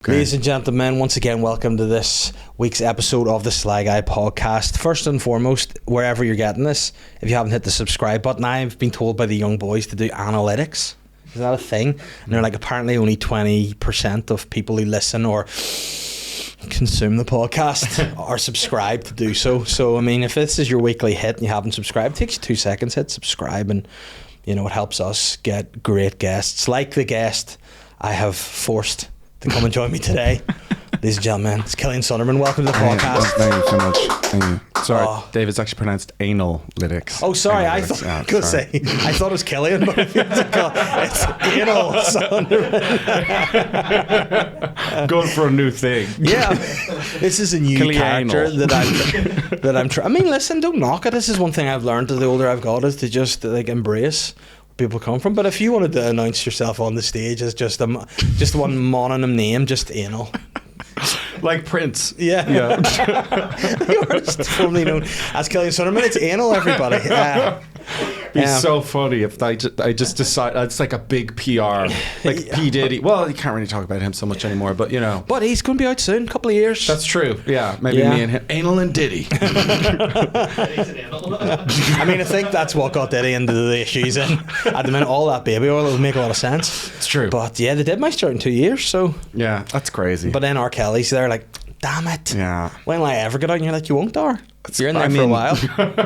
Okay. Ladies and gentlemen, once again, welcome to this week's episode of the SLY Guy podcast. First and foremost, wherever you're getting this, if you haven't hit the subscribe button, I've been told by the young boys to do analytics. Is that a thing? And they're like, apparently only 20% of people who listen or consume the podcast are subscribed to do so. So, I mean, if this is your weekly hit and you haven't subscribed, it takes you 2 seconds, hit subscribe, and, you know, it helps us get great guests, like the guest I have forced to come and join me today. Ladies and gentlemen, it's KILLIAN Sundermann. Welcome to the podcast. Thank you so much. Thank you. Sorry, Oh. Dave, it's actually pronounced analytics. Oh, sorry, I Analytics. thought Yeah, sorry. I thought it was Killian, but it's anal Sundermann. Going for a new thing. Yeah, this is a new Killian character anal. that I'm trying. I mean, listen, don't knock it. This is one thing I've learned the older I've got, is to just like embrace where people come from. But if you wanted to announce yourself on the stage as just one mononym name, just anal. Like Prince. Yeah. The artist formerly known as KILLIAN Sundermann. It's anal, everybody. It'd be so funny if I just decide it's like a big PR, like P. Diddy. Well, you can't really talk about him so much anymore, but you know. But he's going to be out soon, a couple of years. That's true. Yeah, maybe Yeah. me and him. Anal and Diddy. I mean, I think that's what got Diddy into the issues in. At the minute, all that baby oil would make a lot of sense. It's true. But yeah, they did my start in 2 years, so. Yeah, that's crazy. But then R. Kelly's there like, damn it. Yeah. When will I ever get out? And you're like, you won't, R. You're in there I for a mean- while.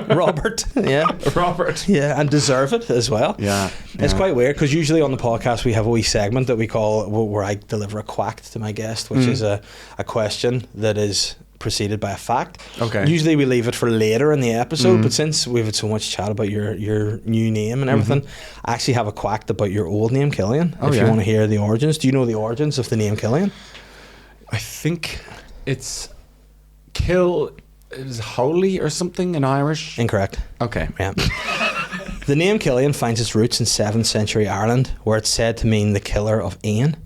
Robert. Yeah. Robert. Yeah, and deserve it as well. Yeah. It's yeah. quite weird because usually on the podcast we have a wee segment that we call where I deliver a quack to my guest, which is a question that is preceded by a fact. Okay. Usually we leave it for later in the episode, but since we've had so much chat about your new name and everything, I actually have a quack about your old name, Killian. Oh, if you yeah. want to hear the origins. Do you know the origins of the name Killian? I think it's it was holy or something in Irish. Incorrect. Okay. Yeah. The name Killian finds its roots in 7th century Ireland, where it's said to mean the killer of Ian.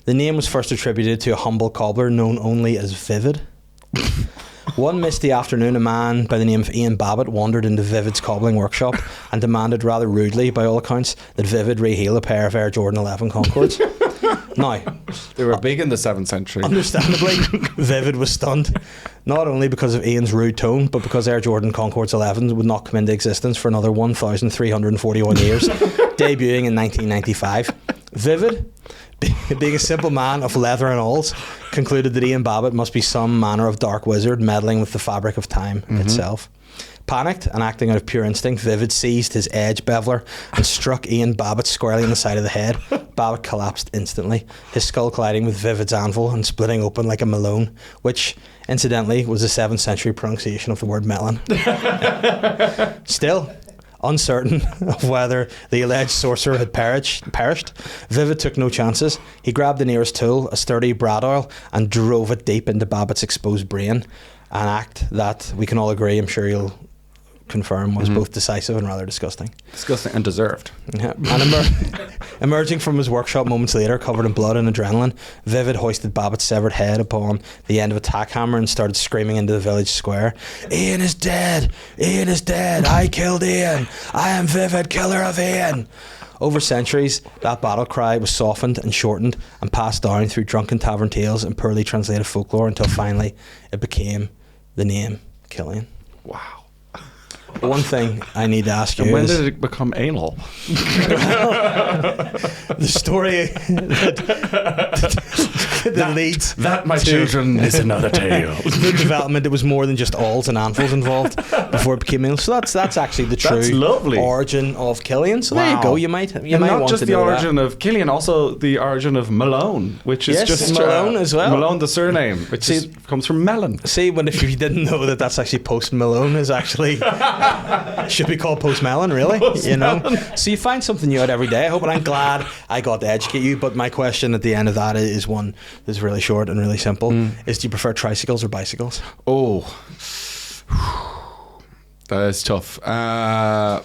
The name was first attributed to a humble cobbler known only as Vivid. One misty afternoon, a man by the name of Ian Babbitt wandered into Vivid's cobbling workshop and demanded rather rudely, by all accounts, that Vivid reheal a pair of Air Jordan 11 Concords. Now, They were big in the 7th century. understandably, Vivid was stunned, not only because of Ian's rude tone, but because Air Jordan Concords 11 would not come into existence for another 1,341 years, debuting in 1995. Vivid, being a simple man of leather and alls, concluded that Ian Babbitt must be some manner of dark wizard meddling with the fabric of time itself. Panicked and acting out of pure instinct, Vivid seized his edge beveler and struck Ian Babbitt squarely in the side of the head. Babbitt collapsed instantly, his skull colliding with Vivid's anvil and splitting open like a melon, which, incidentally, was the 7th century pronunciation of the word melon. Still uncertain of whether the alleged sorcerer had perished, Vivid took no chances. He grabbed the nearest tool, a sturdy brad oil, and drove it deep into Babbitt's exposed brain, an act that we can all agree, I'm sure you'll confirm, was both decisive and rather disgusting. Disgusting and deserved. Yeah. And emerging from his workshop moments later, covered in blood and adrenaline, Vivid hoisted Babbitt's severed head upon the end of a tack hammer and started screaming into the village square, "Ian is dead! Ian is dead! I killed Ian! I am Vivid, killer of Ian!" Over centuries, that battle cry was softened and shortened and passed down through drunken tavern tales and poorly translated folklore until finally it became the name Killian. Wow. One thing I need to ask you And when is did it become anal? the story that leads That, my to children, is another tale. the development. It was more than just alls and anvils involved before it became anal. So that's actually the true That's lovely. origin of Killian. So there you Wow. go. You might And want not just to the know origin of Killian, also the origin of Malone, which is Yes, just Malone as well. Malone, the surname, which comes from melon. that. See, when if you didn't know that that's actually Post Malone is actually should be called Post Melon, really. You know. So you find something new out every day. I hope, and I'm glad I got to educate you. But my question at the end of that is one that's really short and really simple: is do you prefer tricycles or bicycles? Oh, that is tough. I'm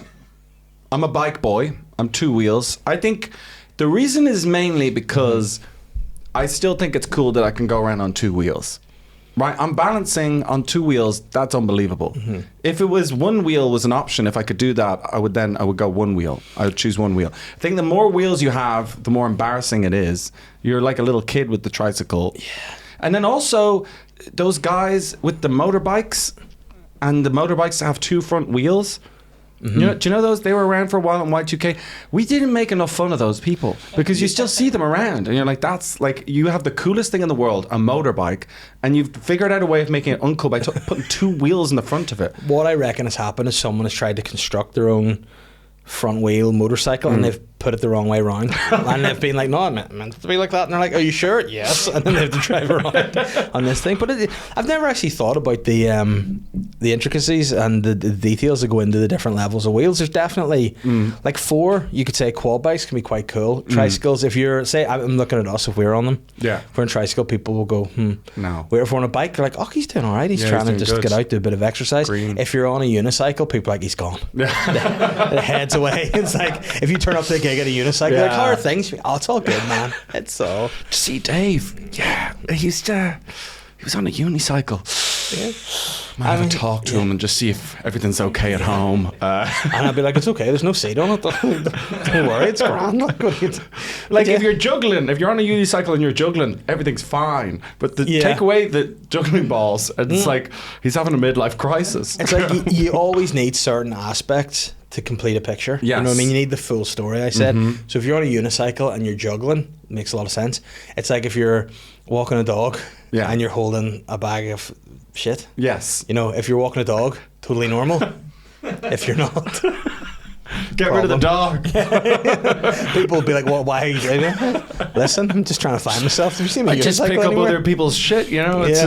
a bike boy. I'm 2 wheels. I think the reason is mainly because I still think it's cool that I can go around on 2 wheels. right? I'm balancing on 2 wheels. That's unbelievable. Mm-hmm. If it was 1 wheel was an option, if I could do that, I would go 1 wheel. I would choose 1 wheel. I think the more wheels you have, the more embarrassing it is. You're like a little kid with the tricycle. Yeah. And then also those guys with the motorbikes, and the motorbikes have 2 front wheels. Mm-hmm. Do you know those? They were around for a while in Y2K. We didn't make enough fun of those people because you still see them around, and you're like, that's like, you have the coolest thing in the world, a motorbike, and you've figured out a way of making it uncool by putting 2 wheels in the front of it. What I reckon has happened is someone has tried to construct their own front wheel motorcycle and they've put it the wrong way around, and they've been like, no, I'm meant to be like that, and they're like, are you sure? Yes. And then they have to drive around on this thing. But I've never actually thought about the intricacies and the details that go into the different levels of wheels. There's definitely like 4, you could say quad bikes can be quite cool. Tricycles, if you're, say, I'm looking at us, if we're on them, if we're on tricycle, people will go, no. Where if we're on a bike, they're like, oh, he's doing all right, he's trying to just good. get out, do a bit of exercise. Green. If you're on a unicycle, people are like, he's gone. The head's away. It's like, if you turn up to a gig at a unicycle, like, how are things? Oh, it's all good, man. It's all. See, Dave, he was on a unicycle. Might have to talk to him and just see if everything's okay at home. And I'd be like, it's okay, there's no seat on it. Don't worry, it's grand. Like, if you're juggling, if you're on a unicycle and you're juggling, everything's fine. But take away the juggling balls, and it's like he's having a midlife crisis. It's like you always need certain aspects to complete a picture. Yes. You know what I mean? You need the full story, I said. So if you're on a unicycle and you're juggling, it makes a lot of sense. It's like if you're walking a dog and you're holding a bag of shit. Yes. You know, if you're walking a dog, totally normal. If you're not, get rid of the dog. People will be like, "What? Why are you doing it?" Listen, I'm just trying to find myself. Have you seen me? I just pick up other people's shit. You know, it's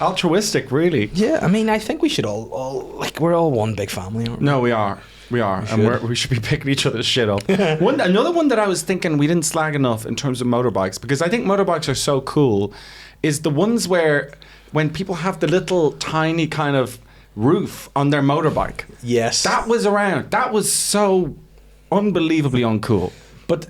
altruistic, really. Yeah, I mean, I think we should all like, we're all one big family. Aren't we? No, we are. And we should be picking each other's shit up. Another one that I was thinking we didn't slag enough in terms of motorbikes, because I think motorbikes are so cool, is the ones where when people have the little tiny kind of roof on their motorbike. Yes. That was around. That was so unbelievably uncool. But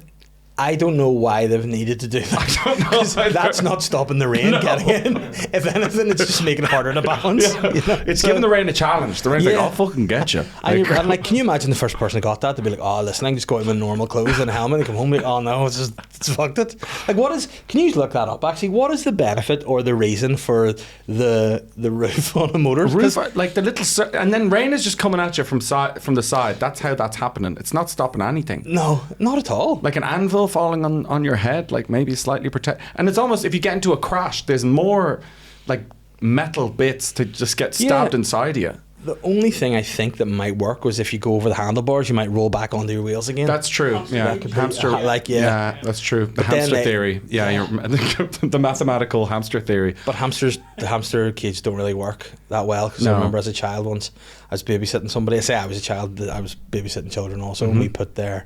I don't know why they've needed to do that. I don't know. That's not stopping the rain getting in. If anything, it's just making it harder to balance. Yeah. You know? It's giving the rain a challenge. The rain's like, I'll fucking get you. And can you imagine the first person that got that? They'd be like, oh, listen, I can just go out with normal clothes and a helmet and come home and be like, oh no, it's fucked it. Like, can you look that up actually? What is the benefit or the reason for the roof on a motor? Like the little, and then rain is just coming at you from the side. That's how that's happening. It's not stopping anything. No, not at all. Like an anvil falling on your head, like maybe slightly protect. And it's almost, if you get into a crash, there's more like metal bits to just get stabbed inside you. The only thing I think that might work was if you go over the handlebars, you might roll back onto your wheels again. That's true. Yeah, hamster. Yeah, that's true. The hamster theory. Yeah, the mathematical hamster theory. But the hamster cage don't really work that well, because I remember as a child once, I was babysitting somebody. I say I was a child, I was babysitting children also, and we put their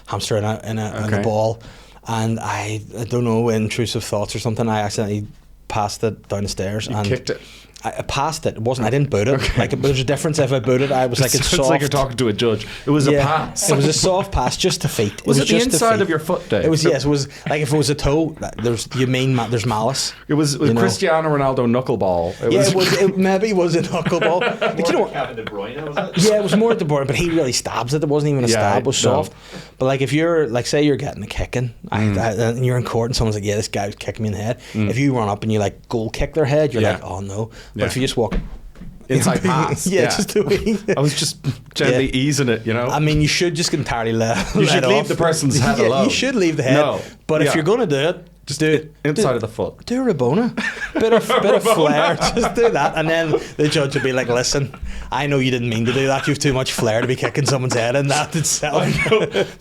hamster in a ball, and I don't know, intrusive thoughts or something, I accidentally passed it down the stairs. You and kicked it. I passed it. It wasn't. I didn't boot it. Okay. Like, there's a difference. If I booted, I was like, it's soft. It's like you're talking to a judge. It was a pass. It was a soft pass, just to feet. Was it the inside of your foot, Dave? It was. Yes, it was. Like, if it was a toe, there's malice. It was Cristiano Ronaldo knuckleball. It maybe was a knuckleball. But you know what? Kevin De Bruyne, was it? Yeah, it was more De Bruyne, but he really stabs it. It wasn't even a stab. It was soft. But like, if you're like, say you're getting a kicking, and you're in court, and someone's like, yeah, this guy was kicking me in the head. If you run up and you like goal kick their head, you're like, oh no. But if you just walk inside pass. Just do it. I was just gently easing it, you know. I mean, you should just entirely You should leave the person's head alone. You should leave the head. No. But if you're going to do it, just do it inside of the foot. Do a Rabona. bit of flair. Just do that, and then the judge will be like, "Listen, I know you didn't mean to do that. You've too much flair to be kicking someone's head in that itself."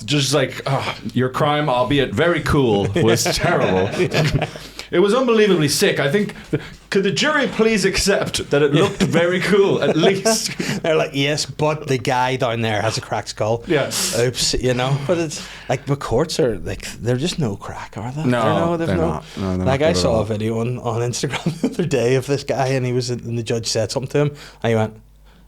Just like, your crime, albeit very cool, was terrible. It was unbelievably sick. I think, could the jury please accept that it looked very cool, at least? They're like, yes, but the guy down there has a cracked skull. Yeah. Oops, you know. But it's like, the courts are like, they're just no crack, are they? No, they're not. No, they're like, not I saw a video on Instagram the other day of this guy, and and the judge said something to him, and he went,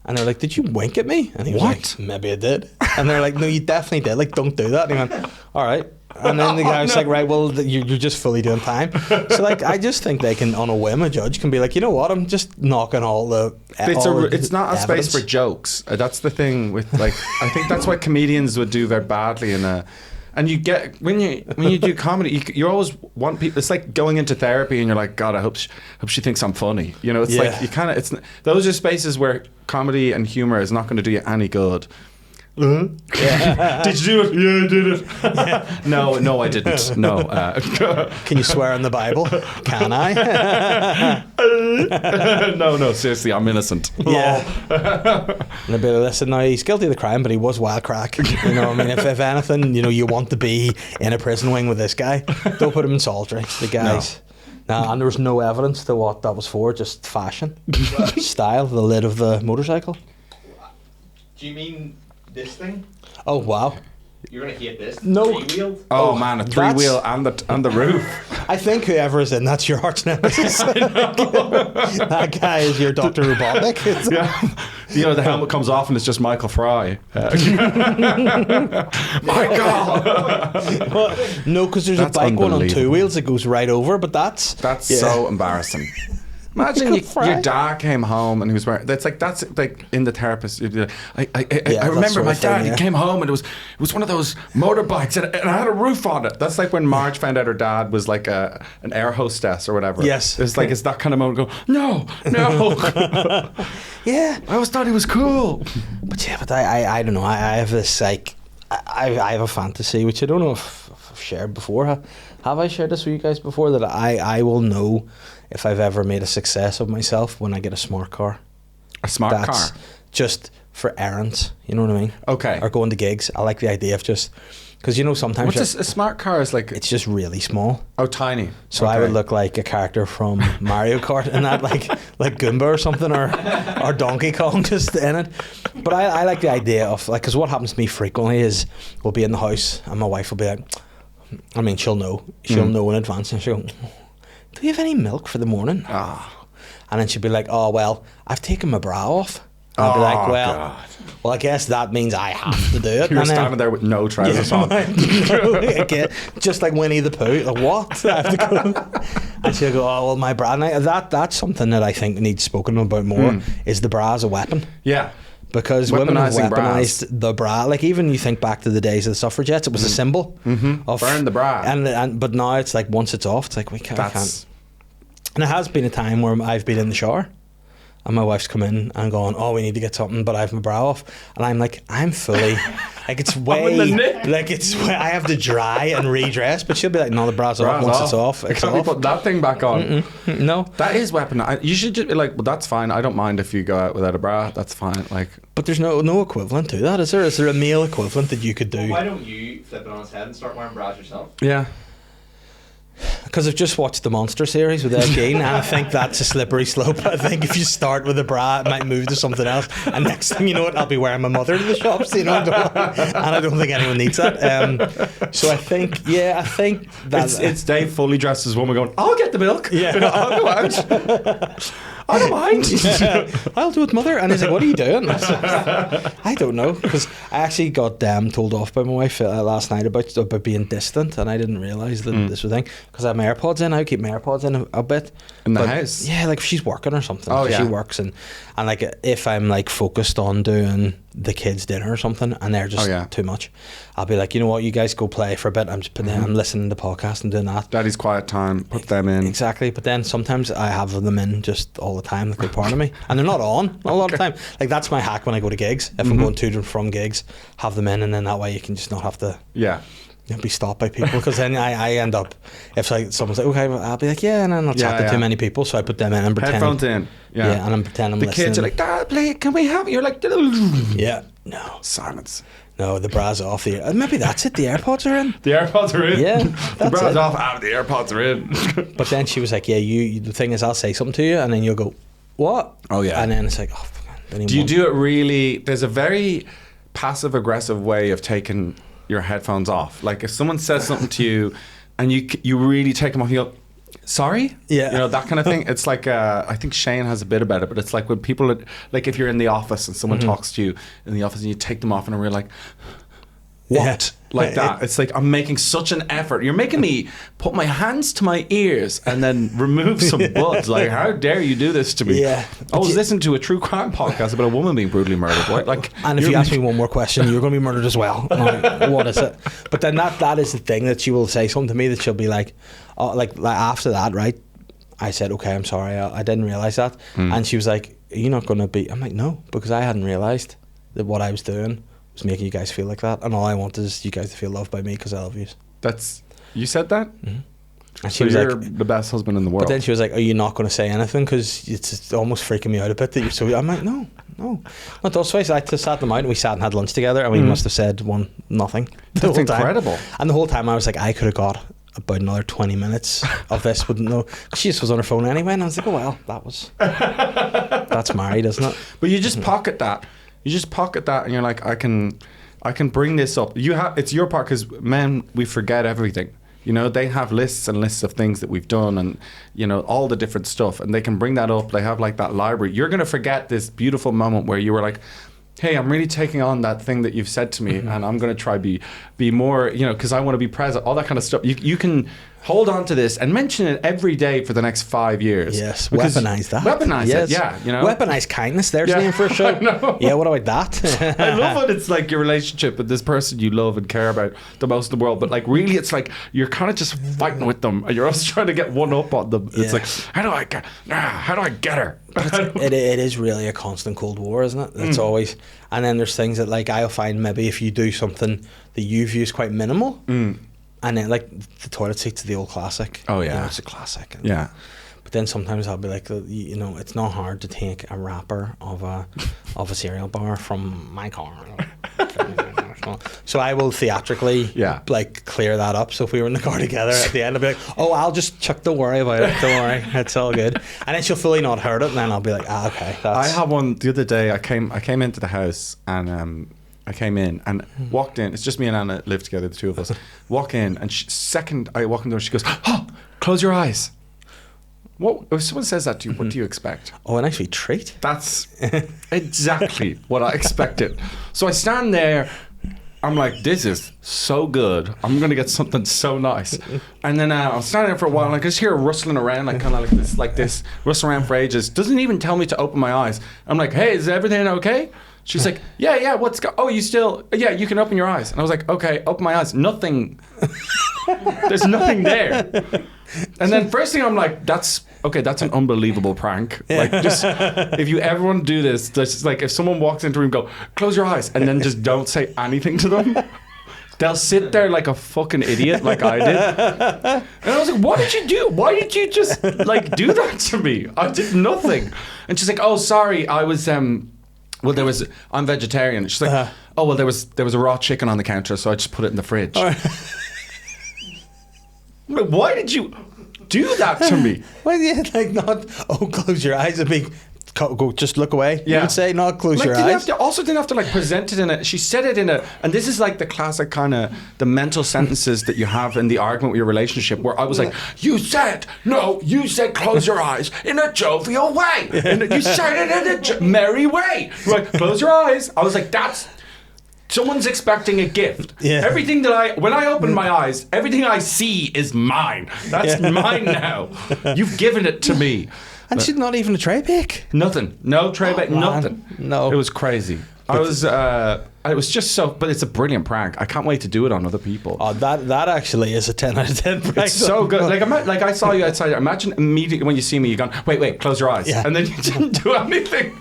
and they're like, did you wink at me? And he was like, maybe I did. And they're like, no, you definitely did. Like, don't do that. And he went, all right. And then the guy was like, right, well, you're just fully doing time. So, like, I just think they can, on a whim, a judge can be like, you know what, I'm just knocking all the It's not a evidence. space for jokes. That's the thing with, like, I think that's why comedians would do very badly in a... And you get, when you do comedy, you always want people, it's like going into therapy and you're like, God, I hope she thinks I'm funny. You know, it's like, you kind of, those are spaces where comedy and humor is not going to do you any good. Yeah. Did you do it? Yeah, I did it. Yeah. No, I didn't. No. Can you swear in the Bible? Can I? No, seriously, I'm innocent. Yeah. And a bit of listen, now he's guilty of the crime, but he was wild crack. You know, I mean, if anything, you know, you want to be in a prison wing with this guy, don't put him in solitary. The guys. No, and there was no evidence to what that was for, just fashion, style, the lid of the motorcycle. Do you mean this thing? Oh wow! You're gonna hate this. No. Three-wheeled? Oh man, a three-wheel and the roof. I think whoever is in that's your arch nemesis. That guy is your Dr. Robotnik. Yeah. You know, the helmet comes off and it's just Michael Fry. Michael! Well, no, because there's That's a bike one on 2 unbelievable. wheels that goes right over, but that's so embarrassing. Imagine your dad came home and he was wearing. That's like in the therapist. You'd be like, I remember my dad. He came home and it was one of those motorbikes and it had a roof on it. That's like when Marge found out her dad was like an air hostess or whatever. Yes, it's like it's that kind of moment. Go no. Yeah, I always thought he was cool. But I don't know. I have this like I have a fantasy which I don't know if I've shared before. Have I shared this with you guys before? That I will know if I've ever made a success of myself when I get a smart car. A smart car? Just for errands, you know what I mean? Okay. Or going to gigs. I like the idea of just... Because, you know, sometimes... What's a smart car is like... It's just really small. Oh, tiny. So I would look like a character from Mario Kart in that, like Goomba or something, or Donkey Kong just in it. But I like the idea of... like, because what happens to me frequently is we'll be in the house and my wife will be like... I mean, she'll know. She'll know in advance and she'll go... Do you have any milk for the morning? Oh. And then she'd be like, oh, well, I've taken my bra off. And I'd be like, well, I guess that means I have to do it. You're and standing there with no trousers on. Okay, just like Winnie the Pooh. Like, what? I have to go. And she'll go, oh, well, my bra. And that's something that I think needs spoken about more, is the bra as a weapon. Yeah. Because women have Weaponising weaponized the bra. Like, even you think back to the days of the suffragettes, it was a symbol of... Burn the bra. But now it's like, once it's off, it's like, we can't. And it has been a time where I've been in the shower and my wife's come in and gone, oh, we need to get something, but I have my bra off. And I'm like, I'm fully... like, it's way... I have to dry and redress, but she'll be like, no, the bra's off. Once it's off, it's Can't off. we put that thing back on? No. That is weaponized. You should just be like, well, that's fine. I don't mind if you go out without a bra. That's fine. Like, but there's no equivalent to that, is there? Is there a male equivalent that you could do? Well, why don't you flip it on its head and start wearing bras yourself? yeah. Because I've just watched the Monster series with Ed Gein, and I think that's a slippery slope. I think if you start with a bra, it might move to something else, and next thing you know it, I'll be wearing my mother to the shops, you know, and I don't think anyone needs that. So I think that It's Dave fully dressed as a woman going, I'll get the milk. Yeah. I'll go out. I don't mind. I'll do it, mother. And he's like, what are you doing? I don't know, because I actually got told off by my wife last night about being distant, and I didn't realise that this was a thing, because I have my AirPods in. I keep my AirPods in a bit. In the house? Yeah, like if she's working or something. Oh, yeah. She works, and like if I'm like focused on doing the kids' dinner or something, and they're just too much, I'll be like, you know what, you guys go play for a bit. I'm just I'm listening to the podcast and doing that. Daddy's quiet time. Put them in. Exactly. But then sometimes I have them in just all the time, like they're part of me, and they're not on a lot of the time. Like, that's my hack when I go to gigs. If I'm going to and from gigs, have them in, and then that way you can just not have to be stopped by people, because then I end up, if like someone's like, okay, I'll be like, yeah, and then I'll chat to too many people, so I put them in and pretend. Headphones in. Yeah, and I'm pretending I'm the listening. kids are like, Dad, play, can we have it? You're like, yeah, no. Silence. No, the bra's off. Maybe that's it, the AirPods are in. The AirPods are in. Yeah, the bra's off, the AirPods are in. But then she was like, yeah, the thing is, I'll say something to you, and then you'll go, what? Oh, yeah. And then it's like, oh, do you do it really? There's a very passive aggressive way of taking your headphones off. Like, if someone says something to you and you really take them off, you go, sorry? Yeah. You know, that kind of thing. It's like, I think Shane has a bit about it, but it's like when people, like, if you're in the office and someone talks to you in the office and you take them off and we're like, what? Like that. It's like, I'm making such an effort. You're making me put my hands to my ears and then remove some buds. Like, how dare you do this to me? Yeah. I was listening to a true crime podcast about a woman being brutally murdered. What? Like, and if you ask me one more question, you're going to be murdered as well. Like, what is it? But then that is the thing, that she will say something to me that she'll be like, oh, like after that, right? I said, okay, I'm sorry, I didn't realise that. And she was like, are you not going to be... I'm like, no, because I hadn't realised that what I was doing was making you guys feel like that, and all I want is you guys to feel loved by me because I love you. You said that? Mm-hmm. And so you're like, the best husband in the world. But then she was like, are you not going to say anything because it's almost freaking me out a bit that you're so... I'm like, no. Not those ways. I just sat them out and we sat and had lunch together, and we must have said nothing. That's incredible. And the whole time I was like, I could have got about another 20 minutes of this, wouldn't know. She just was on her phone anyway, and I was like, oh well, that's married, isn't it? But you just pocket that. You just pocket that, and you're like, I can bring this up. It's your part, because men, we forget everything. You know, they have lists and lists of things that we've done, and you know, all the different stuff, and they can bring that up. They have like that library. You're gonna forget this beautiful moment where you were like, hey, I'm really taking on that thing that you've said to me, and I'm going to try be more, you know, because I want to be present, all that kind of stuff. You can hold on to this and mention it every day for the next 5 years. Yes, weaponize that. Weaponize it, yeah. You know, weaponize kindness. There's a name for a show. Yeah, what about that? I love it. It's like your relationship with this person you love and care about the most in the world, but like really, it's like you're kind of just fighting with them, and you're also trying to get one up on them. It's like, how do I get her? It is really a constant Cold War, isn't it? It's always, and then there's things that like I'll find maybe if you do something that you view as quite minimal, and then like the toilet seat's the old classic. Oh yeah, you know, it's a classic. Yeah. But then sometimes I'll be like, you know, it's not hard to take a wrapper of a cereal bar from my car. So I will theatrically like clear that up. So if we were in the car together at the end, I'll be like, oh, I'll just chuck, don't worry about it, don't worry, it's all good. And then she'll fully not heard it, and then I'll be like, okay. I had one the other day. I came into the house, and I came in and walked in. It's just me and Anna live together, the two of us. Walk in, and second I walk in the door, she goes, oh, close your eyes. What if someone says that to you? What do you expect? Oh, an actual treat. That's exactly what I expected. So I stand there. I'm like, this is so good. I'm gonna get something so nice. And then I'm standing there for a while, and I just hear her rustling around, like kind of like this, rustling around for ages. Doesn't even tell me to open my eyes. I'm like, hey, is everything okay? She's like, yeah, oh, you still, yeah, you can open your eyes. And I was like, okay, open my eyes. Nothing. There's nothing there. And then first thing I'm like, that's an unbelievable prank. Like, just, if you ever want to do this, just like if someone walks into a room, go, close your eyes, and then just don't say anything to them. They'll sit there like a fucking idiot, like I did. And I was like, what did you do? Why did you just like do that to me? I did nothing. And she's like, oh, sorry, I was, I'm vegetarian. She's like, oh, well, there was a raw chicken on the counter, so I just put it in the fridge. Like, why did you do that to me? Well, yeah, like not, oh, close your eyes and be, go, just look away. Yeah. You would say, not close like, your eyes. Didn't have to like present it in a, she said it in a, and this is like the classic kind of, the mental sentences that you have in the argument with your relationship, where I was like, you said close your eyes in a jovial way. You said it in a merry way. You're like, close your eyes. I was like, someone's expecting a gift. Yeah. Everything when I open my eyes, everything I see is mine. That's mine now. You've given it to me. And she's not even a tray bake. Nothing. No tray bake. Nothing. No. It was crazy. It was just so, but it's a brilliant prank. I can't wait to do it on other people. Oh, that actually is a 10 out of 10 prank. It's so good. Like I saw you outside. Imagine immediately when you see me, you're going, wait, close your eyes. Yeah. And then you didn't do anything.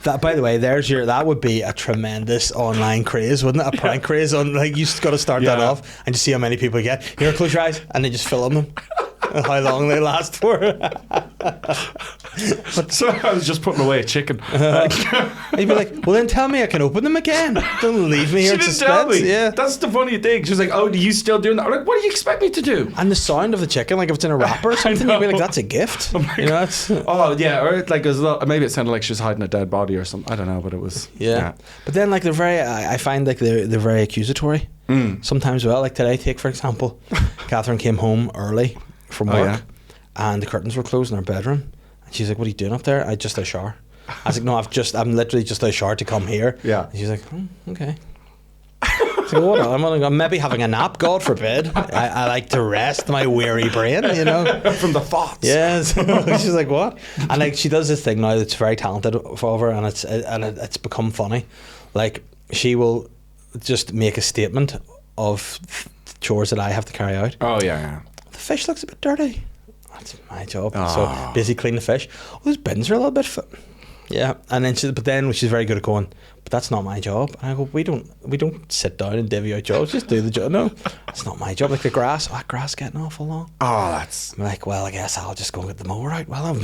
That, by the way, that would be a tremendous online craze, wouldn't it? A prank craze on, like, you just got to start that off and just see how many people get. Here, close your eyes, and then just film them. How long they last for. So I was just putting away a chicken. You'd be like, well, then tell me I can open them again. Don't leave me here in suspense. She didn't tell me. Yeah. That's the funny thing. She was like, oh, do you still doing that? I'm like, what do you expect me to do? And the sound of the chicken, like if it's in a wrapper or something, you'd be like, that's a gift. Oh, you know, oh yeah, or like maybe it sounded like she was hiding a dead body or something. I don't know, but it was. Yeah. But then like I find like they're very accusatory. Sometimes, well, like today, take for example, Catherine came home early from work, and the curtains were closed in her bedroom, and she's like, what are you doing up there? I just had a shower. I was like, no, I'm literally just out of shower to come here. Yeah. And she's like, okay. So what? I'm maybe having a nap. God forbid. I like to rest my weary brain, you know, from the thoughts. Yes. She's like, what? And like she does this thing now that's very talented for her, and it's become funny. Like she will just make a statement of chores that I have to carry out. Oh yeah. The fish looks a bit dirty. That's my job. So busy cleaning the fish. Oh, those bins are a little bit yeah. And then she's very good at going, but that's not my job. And I go, we don't sit down and divvy out jobs, just do the job. No, it's not my job. Like the grass, that grass getting awful long. Oh, that's... I'm like, well, I guess I'll just go get the mower out. Well,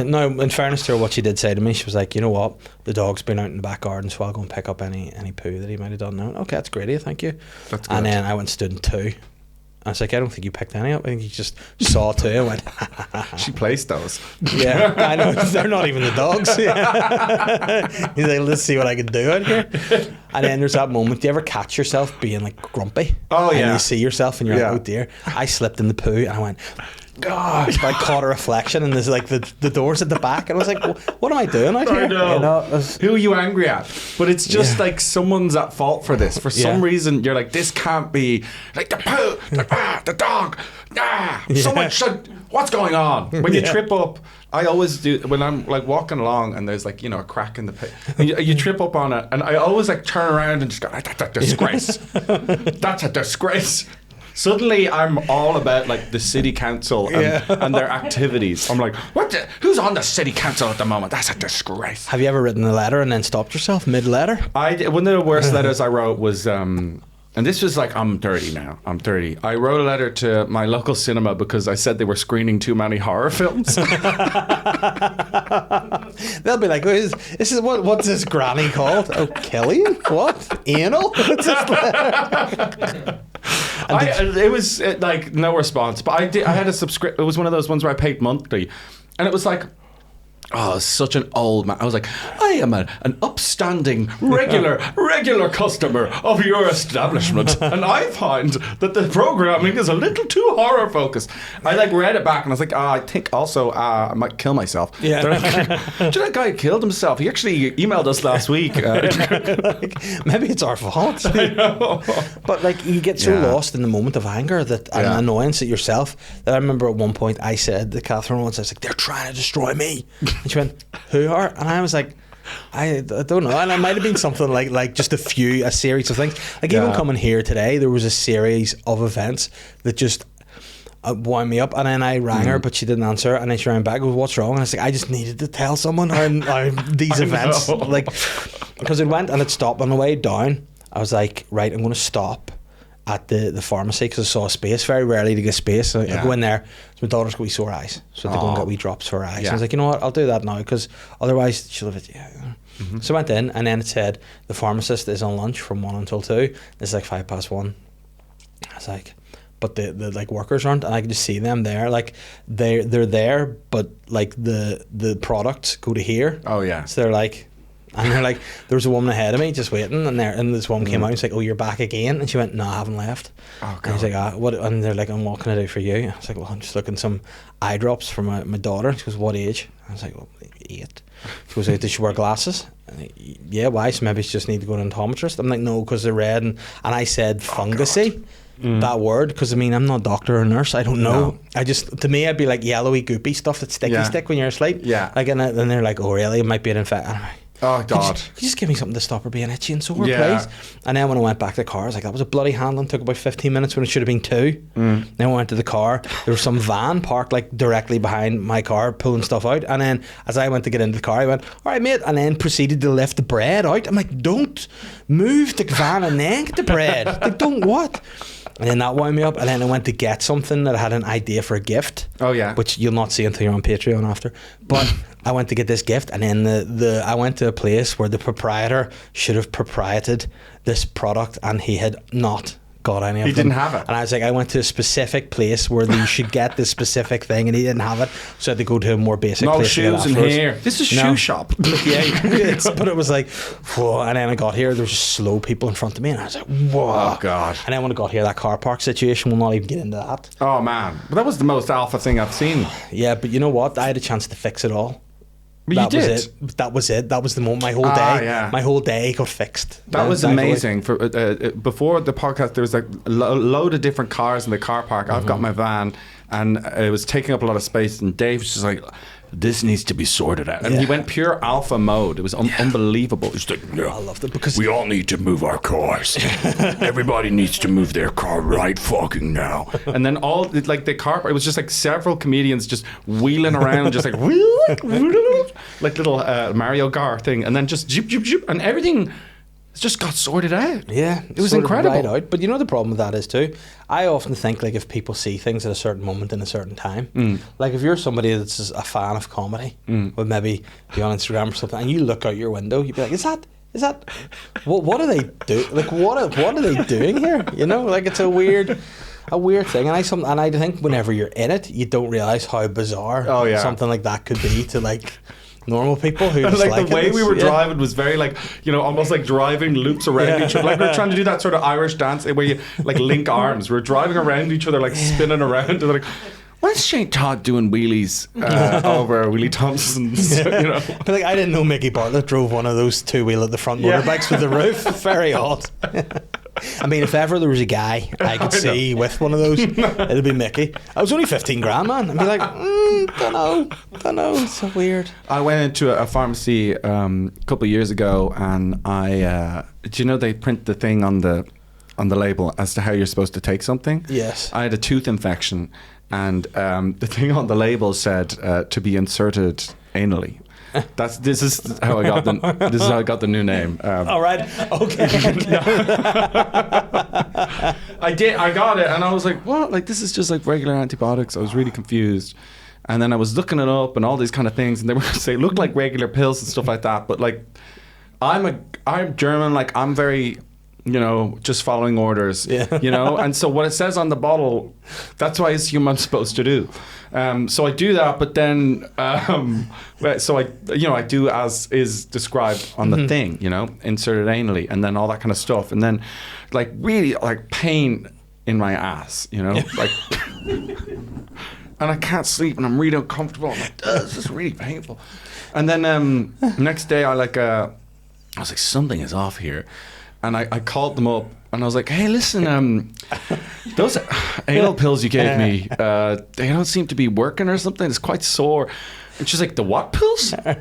no, in fairness to her, what she did say to me, she was like, you know what, the dog's been out in the back garden, so I'll go and pick up any poo that he might have done now. Okay, that's great, thank you. That's good. And then I went and stood in two. I was like, I don't think you picked any up. I think you just saw two and went, she placed those. Yeah, I know. They're not even the dogs. Yeah. He's like, let's see what I can do out here. And then there's that moment. Do you ever catch yourself being like grumpy? Oh, yeah. And you see yourself and you're like, oh dear. I slipped in the poo and I went, gosh. I caught a reflection and there's like the doors at the back. And I was like, what am I doing out here? I know. You know, who are you angry at? But it's just like someone's at fault for this. For some reason, you're like, this can't be like the poo, the dog. Someone should. What's going on? When you trip up, I always do when I'm like walking along and there's like, you know, a crack in the pit. And you trip up on it, and I always like turn around and just go, that's a disgrace. That's a disgrace. Suddenly, I'm all about like the city council and their activities. I'm like, who's on the city council at the moment? That's a disgrace. Have you ever written a letter and then stopped yourself mid-letter? I did. One of the worst letters I wrote was, and this was like, I'm 30 now. I'm 30. I wrote a letter to my local cinema because I said they were screening too many horror films. They'll be like, this is what's this granny called? Oh, Killian? What? Anal? What's this letter? It was like no response, but I had a subscription. It was one of those ones where I paid monthly, and it was like, oh, such an old man. I was like, I am an upstanding, regular customer of your establishment, and I find that the programming is a little too horror focused. I like read it back, and I was like, I think also I might kill myself. Yeah. They're like, do you know that guy killed himself? He actually emailed us last week. Like, maybe it's our fault. I know. But like, you get so lost in the moment of anger and annoyance at yourself that I remember at one point I said to Catherine once, I was like, they're trying to destroy me. And she went, who are? And I was like, I don't know. And it might have been something like just a series of things. Like even coming here today, there was a series of events that just wound me up. And then I rang her, but she didn't answer. And then she rang back, goes, what's wrong? And I was like, I just needed to tell someone how these events, like, because it went and it stopped on the way down. I was like, right, I'm going to stop at the pharmacy because I saw a space. Very rarely to get space. So I go in there. So my daughter's got wee sore eyes, so they go and get wee drops for her eyes. I was like, you know what, I'll do that now because otherwise she'll have it. So I went in and then it said the pharmacist is on lunch from 1 until 2. It's like 1:05. I was like, but the like workers aren't, and I can just see them there. Like they're there, but like the products go to here. Oh yeah. So they're like. And they're like, there was a woman ahead of me just waiting, and this woman came out and was like, oh, you're back again? And she went, no, I haven't left. Oh, God. And he's like, what? And they're like, what can I do for you? I was like, well, I'm just looking some eye drops for my daughter. She goes, what age? I was like, well, 8. She goes, does she wear glasses? Yeah, why? So maybe she just need to go to an optometrist. I'm like, no, because they're red. And I said fungusy. That word, because I mean I'm not a doctor or nurse, I don't know. To me I'd be like yellowy goopy stuff that's sticky stick when you're asleep. Like and they're like, oh really, it might be an infection. Oh God! Could you just give me something to stop her being itchy and sore, please? And then when I went back to the car, I was like, that was a bloody handling. Took about 15 minutes when it should have been 2. Then I went to the car. There was some van parked like directly behind my car, pulling stuff out. And then as I went to get into the car, I went, all right, mate. And then proceeded to lift the bread out. I'm like, don't move the van and then get the bread. Like, don't what? And then that wound me up. And then I went to get something that I had an idea for a gift. Oh yeah. Which you'll not see until you're on Patreon after. But I went to get this gift, and then I went to a place where the proprietor should have proprieted this product, and he had not got any of them. He didn't have it. And I was like, I went to a specific place where you should get this specific thing, and he didn't have it. So I had to go to a more basic place. No shoes in here. This is shoe shop. But it was like, whoa. And then I got here, there was just slow people in front of me, and I was like, whoa. Oh God. And then when I got here, that car park situation, we'll not even get into that. Oh man. But that was the most alpha thing I've seen. Yeah, but you know what? I had a chance to fix it all. But you did. was it. That was it. That was the moment. My whole Ah, day. yeah. My whole day got fixed. That was Thankfully. amazing. For before the podcast, there was like a load of different cars in the car park. I've got my van, and it was taking up a lot of space. And Dave was just like, "This needs to be sorted out." And he went pure alpha mode. It was unbelievable. He's like, "No, I loved it because we all need to move our cars. Everybody needs to move their car right fucking now." And then all like the car park, it was just like several comedians just wheeling around, just like like little Mario Kart thing, and then just zoop, zoop, zoop, and everything just got sorted out. Yeah, It was sorted incredible. Right out. But you know the problem with that is too. I often think like if people see things at a certain moment in a certain time, like if you're somebody that's just a fan of comedy, would maybe be on Instagram or something, and you look out your window, you'd be like, is that what do they do? Like what are they doing here? You know, like it's a weird thing. And I think whenever you're in it, you don't realize how bizarre something like that could be to like normal people who just like the way we were Yeah. driving was very like, you know, almost like driving loops around each other. Like we were trying to do that sort of Irish dance where you like link arms. We were driving around each other, like spinning around. And like, when's Shane Todd doing wheelies over Willie Thompson's? You know, But like I didn't know Mickey Bartlett drove one of those two-wheel at the front motorbikes with the roof. Very odd. I mean, if ever there was a guy I could see with one of those, it'd be Mickey. I was only 15 grand, man. I'd be like, don't know. It's so weird. I went into a pharmacy a couple of years ago, and do you know they print the thing on the label as to how you're supposed to take something? Yes. I had a tooth infection, and the thing on the label said to be inserted anally. This is how I got the new name. All right. Okay. I got it, and I was like, what? Like, this is just like regular antibiotics. I was really confused. And then I was looking it up and all these kind of things, and they were going to say, look like regular pills and stuff like that. But like, I'm German, like I'm very, you know, just following orders, you know? And so what it says on the bottle, that's what I assume I'm supposed to do. So I do that, but then, so I do as is described on the thing, you know, inserted anally, and then all that kind of stuff. And then like really like pain in my ass, you know, like, and I can't sleep and I'm really uncomfortable. I'm like, this is really painful. And then next day I was like, something is off here. And I called them up and I was like, hey, listen, those anal pills you gave me, they don't seem to be working or something. It's quite sore. And she's like, the what pills? I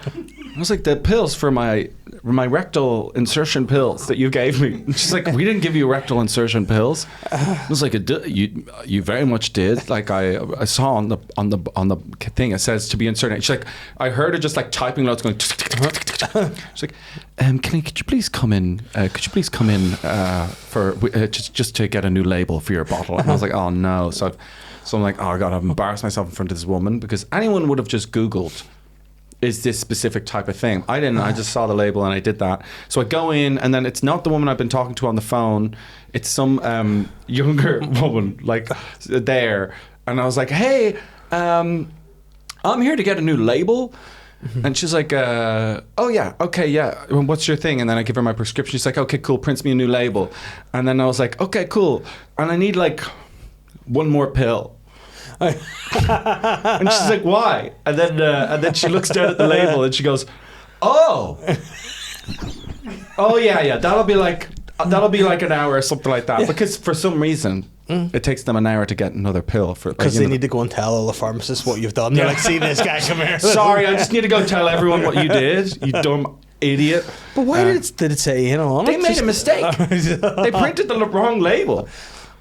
was like, the pills for my rectal insertion pills that you gave me. And she's like, we didn't give you rectal insertion pills. I was like, you very much did. Like I saw on the thing it says to be inserted. She's like, I heard her just like typing notes going. She's like, could you please come in? For just to get a new label for your bottle? And I was like, oh no. So I'm like, oh God, I've embarrassed myself in front of this woman, because anyone would have just Googled, is this specific type of thing? I didn't. I just saw the label and I did that. So I go in, and then it's not the woman I've been talking to on the phone. It's some younger woman like there. And I was like, hey, I'm here to get a new label. And she's like, oh yeah, okay, yeah. What's your thing? And then I give her my prescription. She's like, okay, cool, print me a new label. And then I was like, okay, cool. And I need like one more pill. And she's like, why? And then she looks down at the label and she goes, oh yeah, that'll be like an hour or something like that. Because for some reason it takes them an hour to get another pill for, Because they need to go and tell all the pharmacists what you've done. They're like, see this guy, come here. Sorry, I just need to go tell everyone what you did, you dumb idiot. But why did it say anal on it? They made a mistake. They printed the wrong label.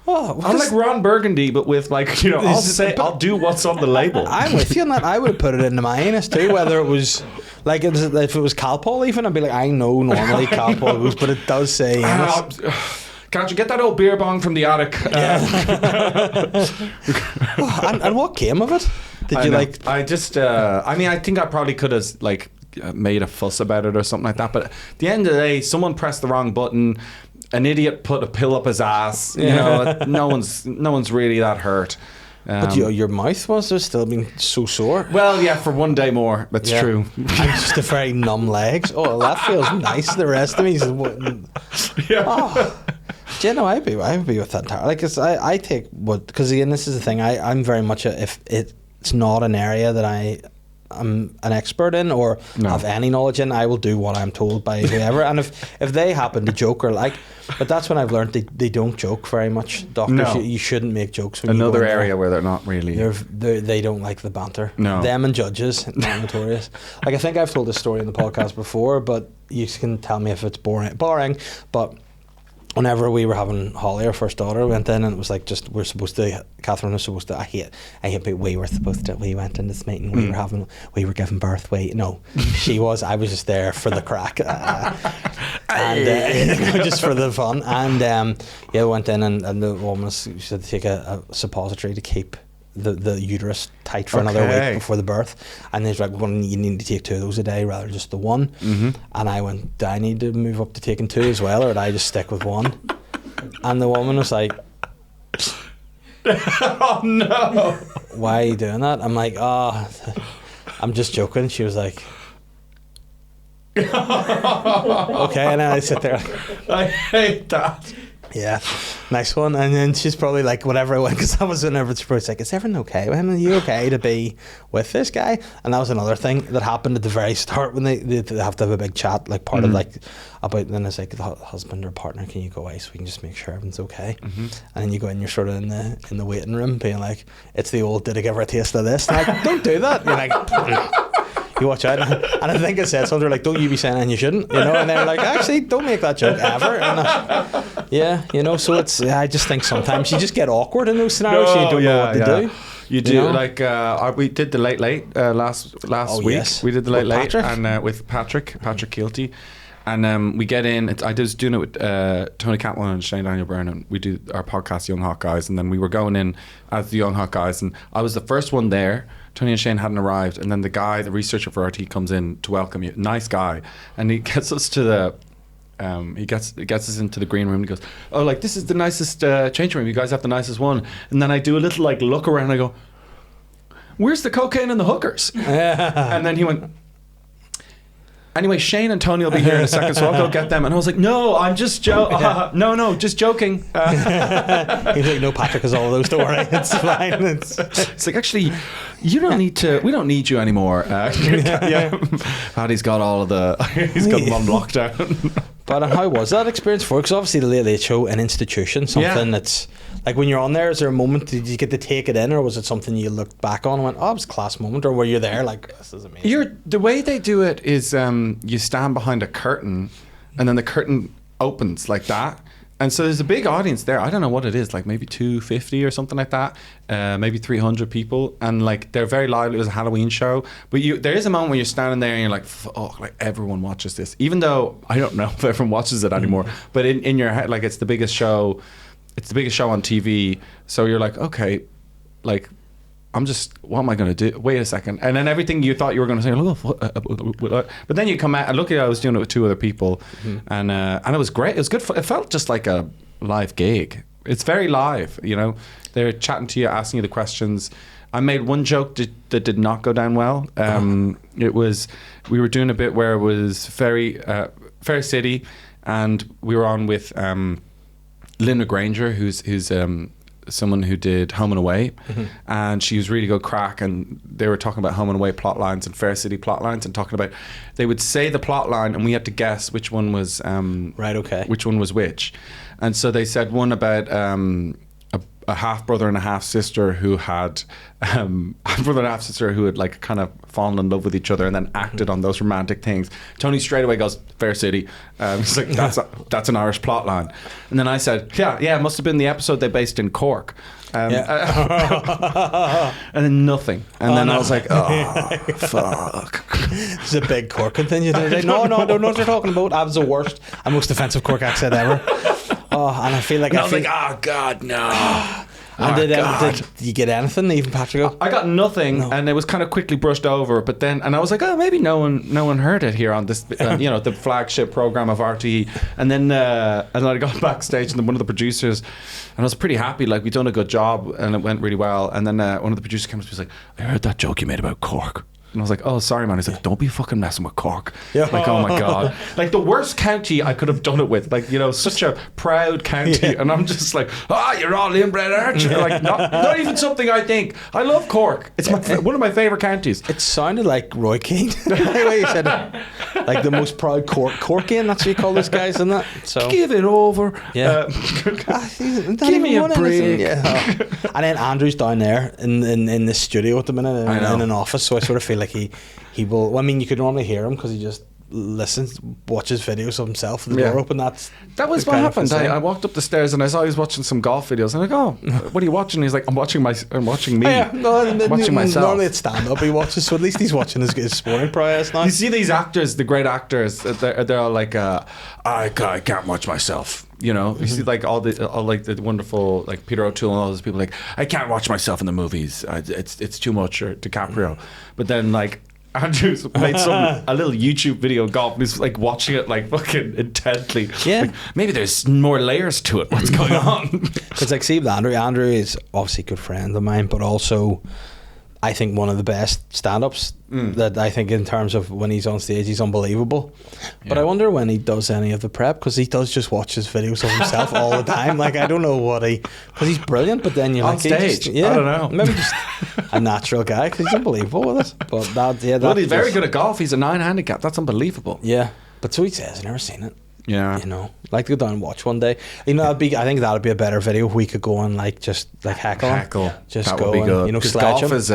Oh, I'm like Ron Burgundy, but with like, you know, I'll do what's on the label. I'm with you on that. I would have put it into my anus too, whether it was like if it was Calpol even, I'd be like, I know normally Calpol goes, but it does say anus. Can't you get that old beer bong from the attic? And what came of it? Did you like? I just, I mean, I think I probably could have like made a fuss about it or something like that. But at the end of the day, someone pressed the wrong button. An idiot put a pill up his ass. You know, no one's really that hurt. But your mouth was still being so sore. Well, yeah, for one day more. That's true. And just a very numb legs. Oh, well, that feels nice. The rest of me is. Do you know, I'd be with that entire. Like, I take what, because again, this is the thing. I'm very much if it's not an area that I I'm an expert in or have any knowledge in. I will do what I'm told by whoever. And if they happen to joke or like, but that's when I've learned they don't joke very much. Doctors, No. you shouldn't make jokes. When Another you go in area there. where they're not really. They don't like the banter. No. Them and judges, not notorious. Like I think I've told this story in the podcast before, but you can tell me if it's boring. But whenever we were having Holly, our first daughter, went in and it was like just Catherine was supposed to. I hate we were supposed to. We went in this meeting. We were giving birth. She was. I was just there for the crack, and just for the fun. And we went in and the woman said to take a suppository to keep the uterus tight for another week before the birth, and he's like, well, you need to take 2 of those a day rather than just the one. And I went, do I need to move up to taking 2 as well, or do I just stick with 1? And the woman was like, oh no, why are you doing that? I'm like, I'm just joking. She was like, okay. And then I sit there like, I hate that. yeah, nice one. And then she's probably like, whatever I went, because I was whenever she was like, is everything okay with him? Are you okay to be with this guy? And that was another thing that happened at the very start when they have to have a big chat, like part of like about, then it's like the husband or partner, can you go away so we can just make sure everything's okay? And then you go in, you're sort of in the waiting room being like, it's the old, did I give her a taste of this? And like, don't do that. You're like, you watch out. And I think I said something like, don't you be saying, and you shouldn't, and they're like, actually, don't make that joke ever. And so it's, I just think sometimes you just get awkward in those scenarios. You don't know what to do. You do, like we did the late last week. Yes. We did the late Patrick? and with Patrick Keelty, and we get in. I was doing it with Tony Catlin and Shane Daniel Byrne, and we do our podcast Young Hot Guys, and then we were going in as the Young Hot Guys, and I was the first one there. Tony and Shane hadn't arrived, and then the researcher for RT comes in to welcome you. Nice guy, and he gets us to the. He gets us into the green room and he goes, oh, like, this is the nicest changing room, you guys have the nicest one. And then I do a little like look around and I go, where's the cocaine and the hookers? And then he went, anyway, Shane and Tony will be here in a second, so I'll go get them. And I was like, no, I'm just no, just joking. He's like, no, Patrick has all of those, don't worry, it's fine. It's like, actually, we don't need you anymore. Paddy's got all of he's got them on lockdown. But how was that experience for you? Because obviously the Late Late Show, an institution, something that's like, when you're on there, is there a moment, did you get to take it in, or was it something you looked back on and went, oh, it was a class moment, or were you there like, this is amazing? The way they do it is you stand behind a curtain and then the curtain opens like that. And so there's a big audience there. I don't know what it is, like maybe 250 or something like that, maybe 300 people, and like they're very lively. It was a Halloween show, but there is a moment when you're standing there and you're like, oh, like everyone watches this, even though I don't know if everyone watches it anymore. But in your head, like, it's the biggest show. It's the biggest show on TV. So you're like, okay, like, what am I going to do? Wait a second. And then everything you thought you were going to say, but then you come out, and luckily I was doing it with 2 other people, and it was great. It was good. It felt just like a live gig. It's very live, They're chatting to you, asking you the questions. I made one joke that did not go down well. It was, we were doing a bit where it was Fair City, and we were on with Linda Granger, who's someone who did Home and Away, and she was really good crack, and they were talking about Home and Away plot lines and Fair City plot lines, and talking about, they would say the plot line and we had to guess which one was which one was which. And so they said one about a half brother and a half sister who had like kind of fallen in love with each other and then acted on those romantic things. Tony straight away goes, Fair City. He's like, that's an Irish plot line. And then I said, yeah, it must have been the episode they based in Cork. And then nothing. And then I was like, oh, fuck. It's a big Cork contingent. Like, no, I don't know what you're talking about. That was the worst and most offensive Cork accent ever. And I feel like, oh God, no. And did you get anything, even Patrick? I got nothing, and it was kind of quickly brushed over. But then, and I was like, oh, maybe no one heard it here on this, the flagship program of RTE. And then I got backstage, and then one of the producers, and I was pretty happy, like, we'd done a good job, and it went really well. And then one of the producers came up to me, was like, I heard that joke you made about Cork. And I was like, oh, sorry, man. He's like, don't be fucking messing with Cork. Yeah. Like, oh my God. Like the worst county I could have done it with. Like, you know, such a proud county. Yeah. And I'm just like, you're all inbred, aren't you? Like, not even something I think. I love Cork. It's one of my favourite counties. It sounded like Roy Keane. The way you said it. Like the most proud Corkian. That's what you call those guys, isn't it? So give it over. Yeah. Give me a break. Yeah. And then Andrew's down there in the studio at the minute in an office, so I sort of feel like he will. Well, I mean, you could normally hear him because he just listens, watches videos of himself with the door open. That was what happened. I walked up the stairs and I saw he was watching some golf videos. And I go, oh, what are you watching? He's like, I'm watching me. I'm watching myself. Normally it's stand up he watches, so at least he's watching his sporting prowess now. You see these actors, the great actors, they're all like, I can't watch myself. You know, you see like all the wonderful like Peter O'Toole and all those people like, I can't watch myself in the movies. It's too much, or DiCaprio. But then like Andrew's made a little YouTube video of golf and he's like watching it like fucking intently. Yeah. Like, maybe there's more layers to it. What's going on? Because like see with Andrew is obviously a good friend of mine, but also I think one of the best stand-ups that I think in terms of when he's on stage, he's unbelievable. But I wonder when he does any of the prep, because he does just watch his videos of himself all the time. Like, I don't know because he's brilliant, but then you're on like... stage, I don't know. Maybe just a natural guy, because he's unbelievable with it. But well, he's very good at golf. He's a 9 handicap. That's unbelievable. Yeah. But so he says, I've never seen it. Yeah. You know, like to go down and watch one day. You know, I think that'd be a better video if we could go and like just like heckle. Just that go would be good. And, you know, golf him. is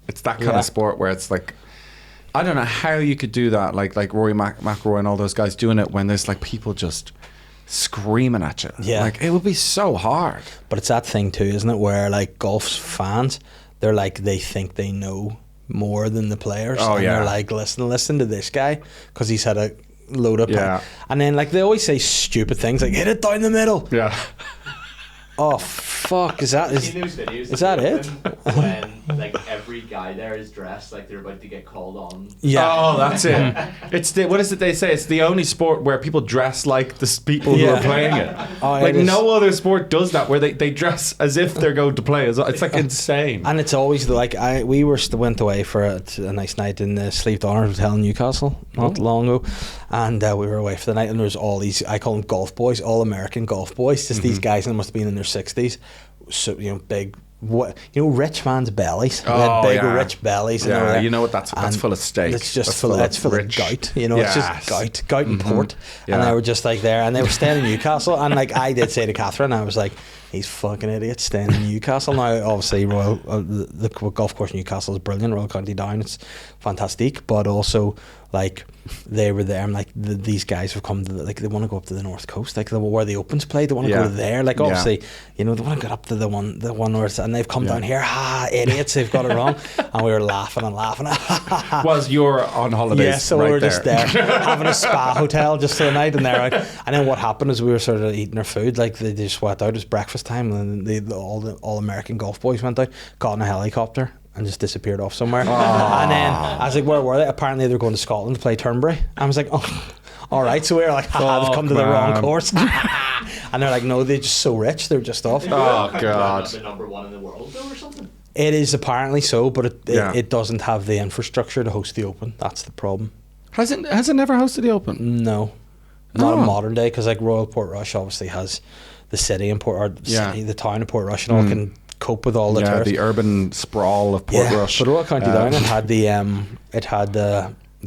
it's that kind of sport where it's like, I don't know how you could do that, like Rory McIlroy and all those guys doing it when there's like people just screaming at you. Yeah. Like it would be so hard. But it's that thing too, isn't it, where like golf's fans, they're like, they think they know more than the players. Oh, and yeah. they're like, listen to this guy because he's had a load of and then like they always say stupid things like hit it down the middle. Yeah. Oh fuck! Is that it? When like every guy there is dressed like they're about to get called on. Yeah. Oh, that's it. It's what is it they say? It's the only sport where people dress like the people who are playing it. Like no other sport does that, where they dress as if they're going to play. It's like insane. And it's always like we went away for a nice night in the Sleeve Donner Hotel in Newcastle not long ago, and we were away for the night, and there was all these, I call them golf boys, all American golf boys, just these guys, and they must have been in their 60s, so you know, big, rich man's bellies. They had big rich bellies. Yeah, you know what? That's full of steak. It's just full of gout. You know, it's just gout and port. Yeah. And they were just like there, and they were staying in Newcastle. And like I did say to Catherine, I was like, "He's fucking idiot staying in Newcastle." Now, obviously, the golf course in Newcastle is brilliant. Royal County Down, it's fantastic. But also, like they were there, and like these guys have come to they want to go up to the North Coast, like where the Opens play. They want to go there. Like obviously, you know, they want to get up to the one where it's, and they've come down here. Idiots! They've got it wrong. And we were laughing and laughing. Was you're on holidays? Yeah, so right we were there. just there having a spa hotel just for the night, and they're out. And then what happened is we were sort of eating our food, like they just went out. It was breakfast time, and then all American golf boys went out, got in a helicopter, and just disappeared off somewhere. And then I was like, where were they? Apparently they were going to Scotland to play Turnberry. I was like, oh, all right. So we were like, they've come to the wrong course. And they're like, no, they're just so rich, they're just off. Oh God. The number one in the world though, or something. It is apparently so, but it doesn't have the infrastructure to host the Open. That's the problem. Has it never hosted the Open? No, not in modern day, because like Royal Portrush obviously has the city and the town of Portrush and all can cope with all the tourists. The urban sprawl of Portrush. But Royal County Down had the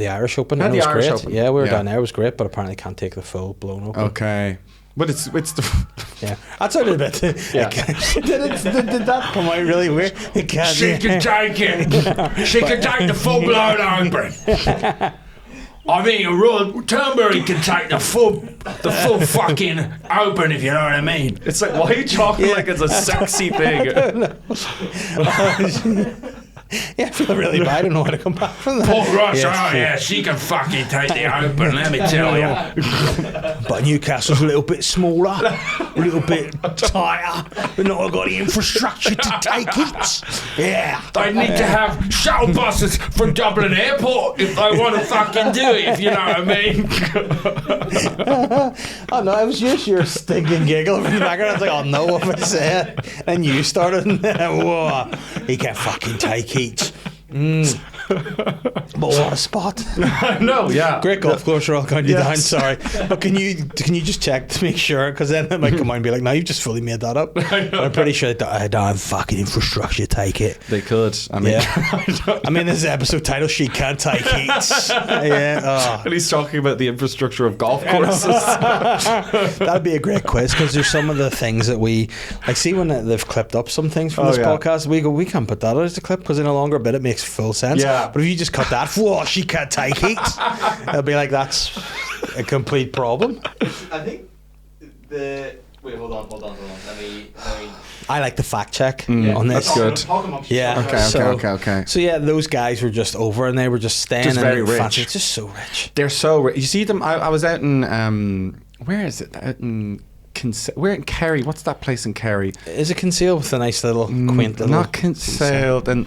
Irish Open. And it was great. Open. Yeah, we were down there. It was great, but apparently can't take the full blown Open. Okay. But it's the that sounded a bit. Did that come out really weird? She can take it. She can take the full blown Open. I mean, a Royal Turnberry can take the full fucking Open, if you know what I mean. It's like, why are you talking like it's a sexy thing? I don't know. Yeah, I feel really bad. I don't know how to come back from that. Portrush, she can fucking take the Open, let me tell you. But Newcastle's a little bit smaller, a little bit tighter. We've not got the infrastructure to take it. Yeah. They need to have shuttle buses from Dublin Airport if they want to fucking do it, if you know what I mean. Oh no, it was just your stinking giggle from the background. I was like, oh no, what have I said? And you started, whoa, he can't fucking take it. But what a spot! No, yeah, Great golf course, Royal County Yes. Down. Sorry, but can you just check to make sure? Because then it might come out and be like, "No, you've just fully made that up." I'm pretty sure I don't have fucking infrastructure to take it. They could. I mean, I mean, this is episode title. She can't take it. Yeah. And he's talking about the infrastructure of golf courses. That'd be a great quiz because there's some of the things that we like. See when they've clipped up some things from this podcast, we go, we can't put that as a clip because in a longer bit it makes full sense. Yeah. But if you just cut that, whoa, she can't take it. It'll be like that's a complete problem. I think the wait, hold on. Let me. I like the fact check Yeah, on this. that's good. Talk amongst Yeah. yourselves. Okay. So yeah, those guys were just over and they were just staying Just in very rich. fancy. It's just so rich. They're so rich. You see them. I was out in where is it? Out in we're in Kerry. What's that place in Kerry? Is it concealed with a nice little quaint little? Not concealed and.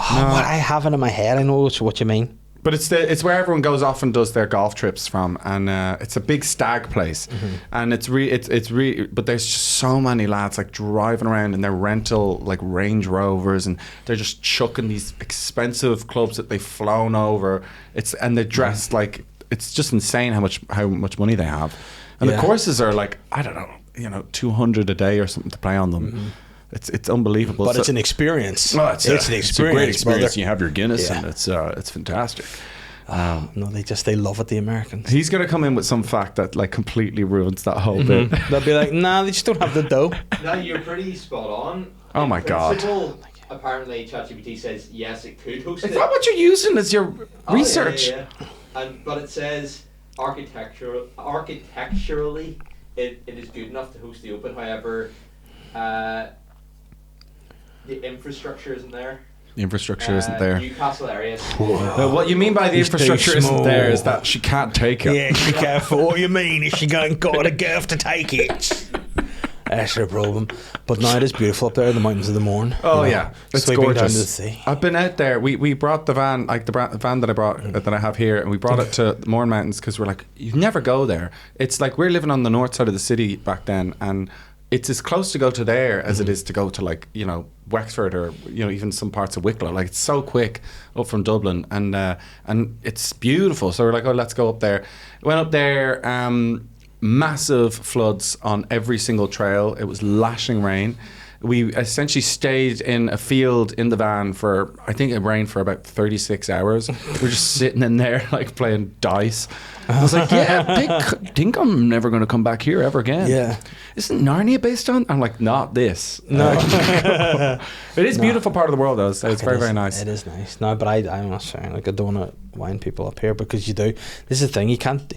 Oh, what I have it in my head. I know what you mean. But it's where everyone goes off and does their golf trips from, and it's a big stag place, and it's really. But there's just so many lads like driving around in their rental like Range Rovers, and they're just chucking these expensive clubs that they've flown over. And they're dressed like it's just insane how much money they have, and the courses are like I don't know, 200 a day or something to play on them. It's unbelievable. But it's an experience. Oh, it's an a experience. great experience. Brother. You have your Guinness, Yeah. and it's fantastic. No, they love it, the Americans. He's gonna come in with some fact that like completely ruins that whole bit. They'll be like, nah, they just don't have the dough. No, you're pretty spot on. Oh In my God. principle, apparently, ChatGPT says yes, it could host Is it. that what you're using as your research? Yeah. But it says architecturally, it is good enough to host the Open. However, the infrastructure isn't there. The infrastructure isn't there. Newcastle area. What you mean by the He's too infrastructure isn't small. there is that she can't take it. Yeah, she can't. What you mean? Is she got a girl to take it? That's the problem. But now it is beautiful up there in the mountains of the Mourne. Oh yeah, it's sweeping gorgeous. down to the sea. I've been out there. We brought the van, like the van that I brought that I have here, and we brought it to the Mourne Mountains because we're like, you never go there. It's like we're living on the north side of the city back then, and it's as close to go to there as it is to go to like Wexford or even some parts of Wicklow. Like it's so quick up from Dublin, and it's beautiful. So we're like, oh, let's go up there. Went up there. Massive floods on every single trail. It was lashing rain. We essentially stayed in a field in the van for, I think it rained for about 36 hours. We're just sitting in there like playing dice. I was like, yeah, think I'm never going to come back here ever again. Yeah. Isn't Narnia based on? I'm like, not this. No. It is a beautiful part of the world though. So it's very, very nice. It is nice. No, but I'm not saying like I don't want to wind people up here because you do. This is the thing. You can't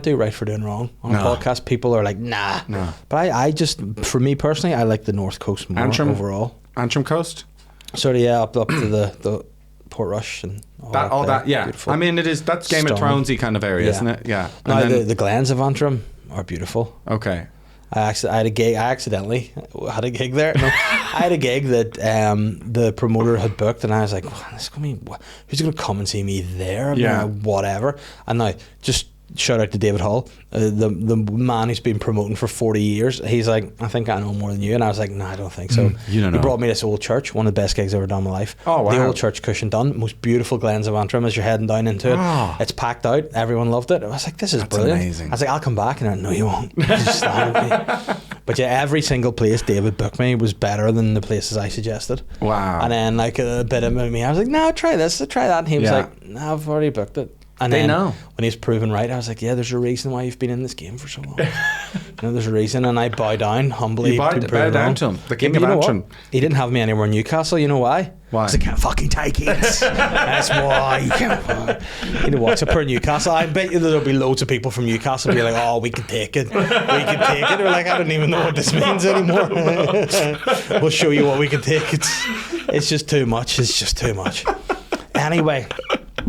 do right for doing wrong on a podcast. People are like, nah. No. But I just, for me personally, I like the North Coast more overall. Antrim Coast? Sort of, yeah, up to the Portrush and all that. Yeah. Beautiful. I mean, that's Game of Stunning. Thronesy kind of area, isn't it? Yeah. No, And then- the glens of Antrim are beautiful. okay. I had a gig. I accidentally had a gig there. No, I had a gig that the promoter had booked, and I was like, well, "Who's going to come and see me there?" I mean, whatever. And now, just shout out to David Hall, the man who's been promoting for 40 years. He's like, I think I know more than you, and I was like, no, I don't think so. You don't know. He brought me to this old church, one of the best gigs I've ever done in my life. Oh, wow. The old church, Cushion Dun, most beautiful glens of Antrim as you're heading down into it. Oh. It's packed out. Everyone loved it. I was like, this is That's brilliant. amazing. I was like, I'll come back, and I went, no, you won't. Just stand with me. But yeah, every single place David booked me was better than the places I suggested. Wow. And then like a bit of me, I was like, no, try this, try that. And he was like, no, I've already booked it. And They then know. when he's proven right, I was like, yeah, there's a reason why you've been in this game for so long. There's a reason. And I bow down humbly. You bow to prove it down wrong. to him, the king But of you know Antrim. what? He didn't have me anywhere in Newcastle. You know why? Why? Because I can't fucking take it. That's why you can't. You know what? So per Newcastle, I bet you there'll be loads of people from Newcastle be like, oh, we can take it. We can take it. They're like, I don't even know what this means anymore. We'll show you what we can take. It's just too much. It's just too much. Anyway,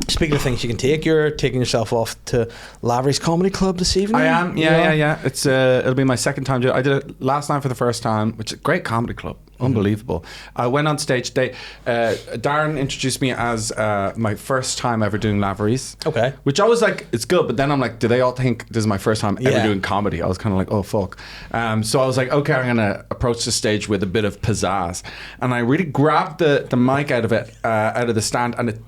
speaking of things you can take, you're taking yourself off to Lavery's Comedy Club this evening. I am. Yeah. It's it'll be my second time. I did it last night for the first time, which is a great comedy club. Unbelievable. I went on stage. Darren introduced me as my first time ever doing laveries. Okay. Which I was like, it's good, but then I'm like, do they all think this is my first time ever doing comedy? I was kind of like, oh fuck. So I was like, okay, I'm gonna approach the stage with a bit of pizzazz, and I really grabbed the mic out of the stand, and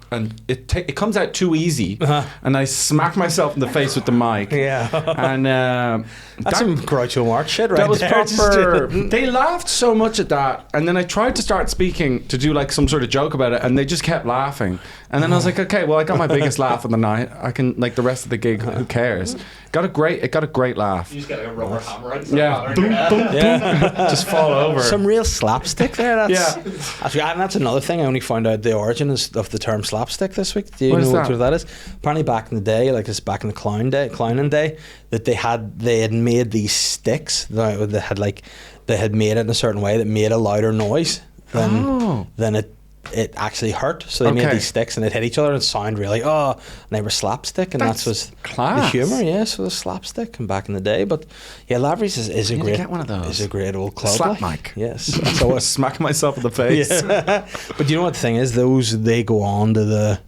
it comes out too easy, and I smacked myself in the face with the mic. Yeah. And that's some Groucho Marx shit, right? That was there. proper. They laughed so much at that, and then I tried to start speaking to do like some sort of joke about it, and they just kept laughing. And then I was like, okay, well, I got my biggest laugh of the night. I can, like, the rest of the gig, who cares? It got a great laugh. You just get like a rubber hammer and Just fall over. Some real slapstick there. That's, Yeah. Actually, and that's another thing. I only found out the origin of the term slapstick this week. Do you What know is what that? that is? Apparently, back in the day, like it's back in the clowning day, that they had made these sticks that they had made it in a certain way that made a louder noise than it actually hurt. So they made these sticks and it hit each other and sound really and they were slapstick, and that was class. the humour. Yeah, so the slapstick and back in the day. But yeah, Lavery's is a great get one of those. Is a great old club. Slap like. mic. Yes. So I was smacking myself in the face. Yeah. But you know what the thing is? They go on to the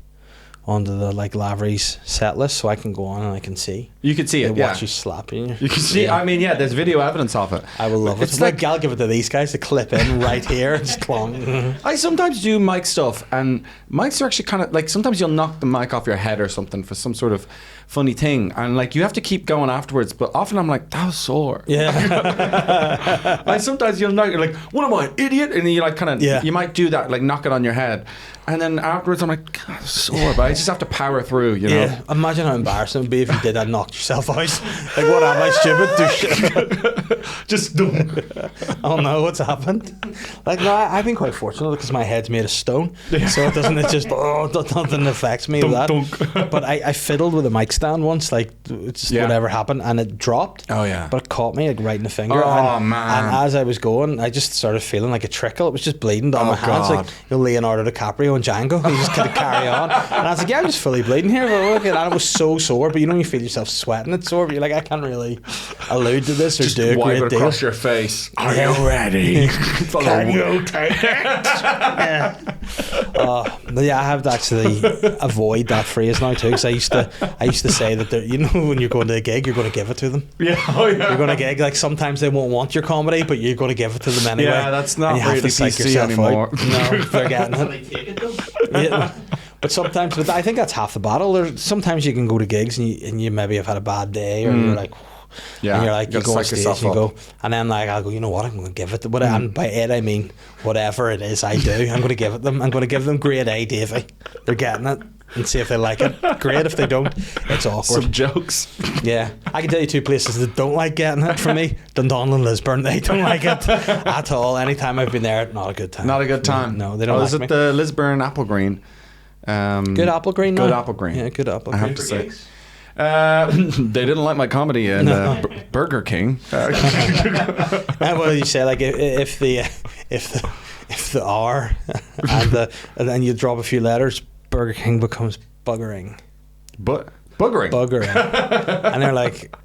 like Lavery's set list, so I can go on and I can see. You can see it. They watch you slapping you. You can see. Yeah. I mean, there's video evidence of it. I will love it. It's like I'll give it to these guys to clip in right here and just clong. I sometimes do mic stuff, and mics are actually kind of like, sometimes you'll knock the mic off your head or something for some sort of funny thing, and like you have to keep going afterwards, but often I'm like, that was sore. Yeah. Like sometimes you're like, what am I, an idiot? And then you like kind of you might do that, like knock it on your head, and then afterwards I'm like, God, I'm sore, but I just have to power through, you know. Yeah. Imagine how embarrassing it would be if you did that and knocked yourself out. Like, what am I, stupid? Do shit. Just Oh no, what's happened? Like, no, I've been quite fortunate because my head's made of stone, so it doesn't. It just nothing affects me with that. But I fiddled with a mic stand once, like just whatever happened, and it dropped. Oh yeah. But it caught me like right in the finger. Oh man. And as I was going, I just started feeling like a trickle. It was just bleeding down my hands, God. like Leonardo DiCaprio and Django. You just kind of carry on. And I was like, yeah, I'm just fully bleeding here. But look, and it was so sore. But you know, you feel yourself sweating. It's sore. But you're like, I can't really allude to this or Just do a wipe great it deal. across your face. Are you ready? Can you take it? Yeah. I have to actually avoid that phrase now too, because I used to say that you know, when you're going to a gig, you're going to give it to them. Yeah, oh yeah. You're going to gig, like sometimes they won't want your comedy, but you're going to give it to them anyway. Yeah, that's not and you have really to psych PC yourself anymore. out. No, they're getting So it. they take it though. Yeah. But sometimes, I think that's half the battle. Sometimes you can go to gigs and you maybe have had a bad day, or you're like. Yeah, and you're like, you go on psych stage and you go, and then like I'll go, you know what, I'm going to give it to and by it I mean whatever it is I do, I'm going to give it them. I'm going to give them grade A, Davey. They're getting it, and see if they like it. Great. If they don't, it's awkward. Some jokes. Yeah, I can tell you two places that don't like getting it from me: Dundonald and Lisburn. They don't like it at all. Anytime I've been there, not a good time. Not a good time. No, they don't. Is like it me. the Lisburn Apple Green? Good Apple green. Good now? Apple Green. Yeah, good Apple I green. have to say. They didn't like my comedy in Burger King. Well, you say like if the R and then you drop a few letters, Burger King becomes buggering. But buggering. Buggering. And they're like,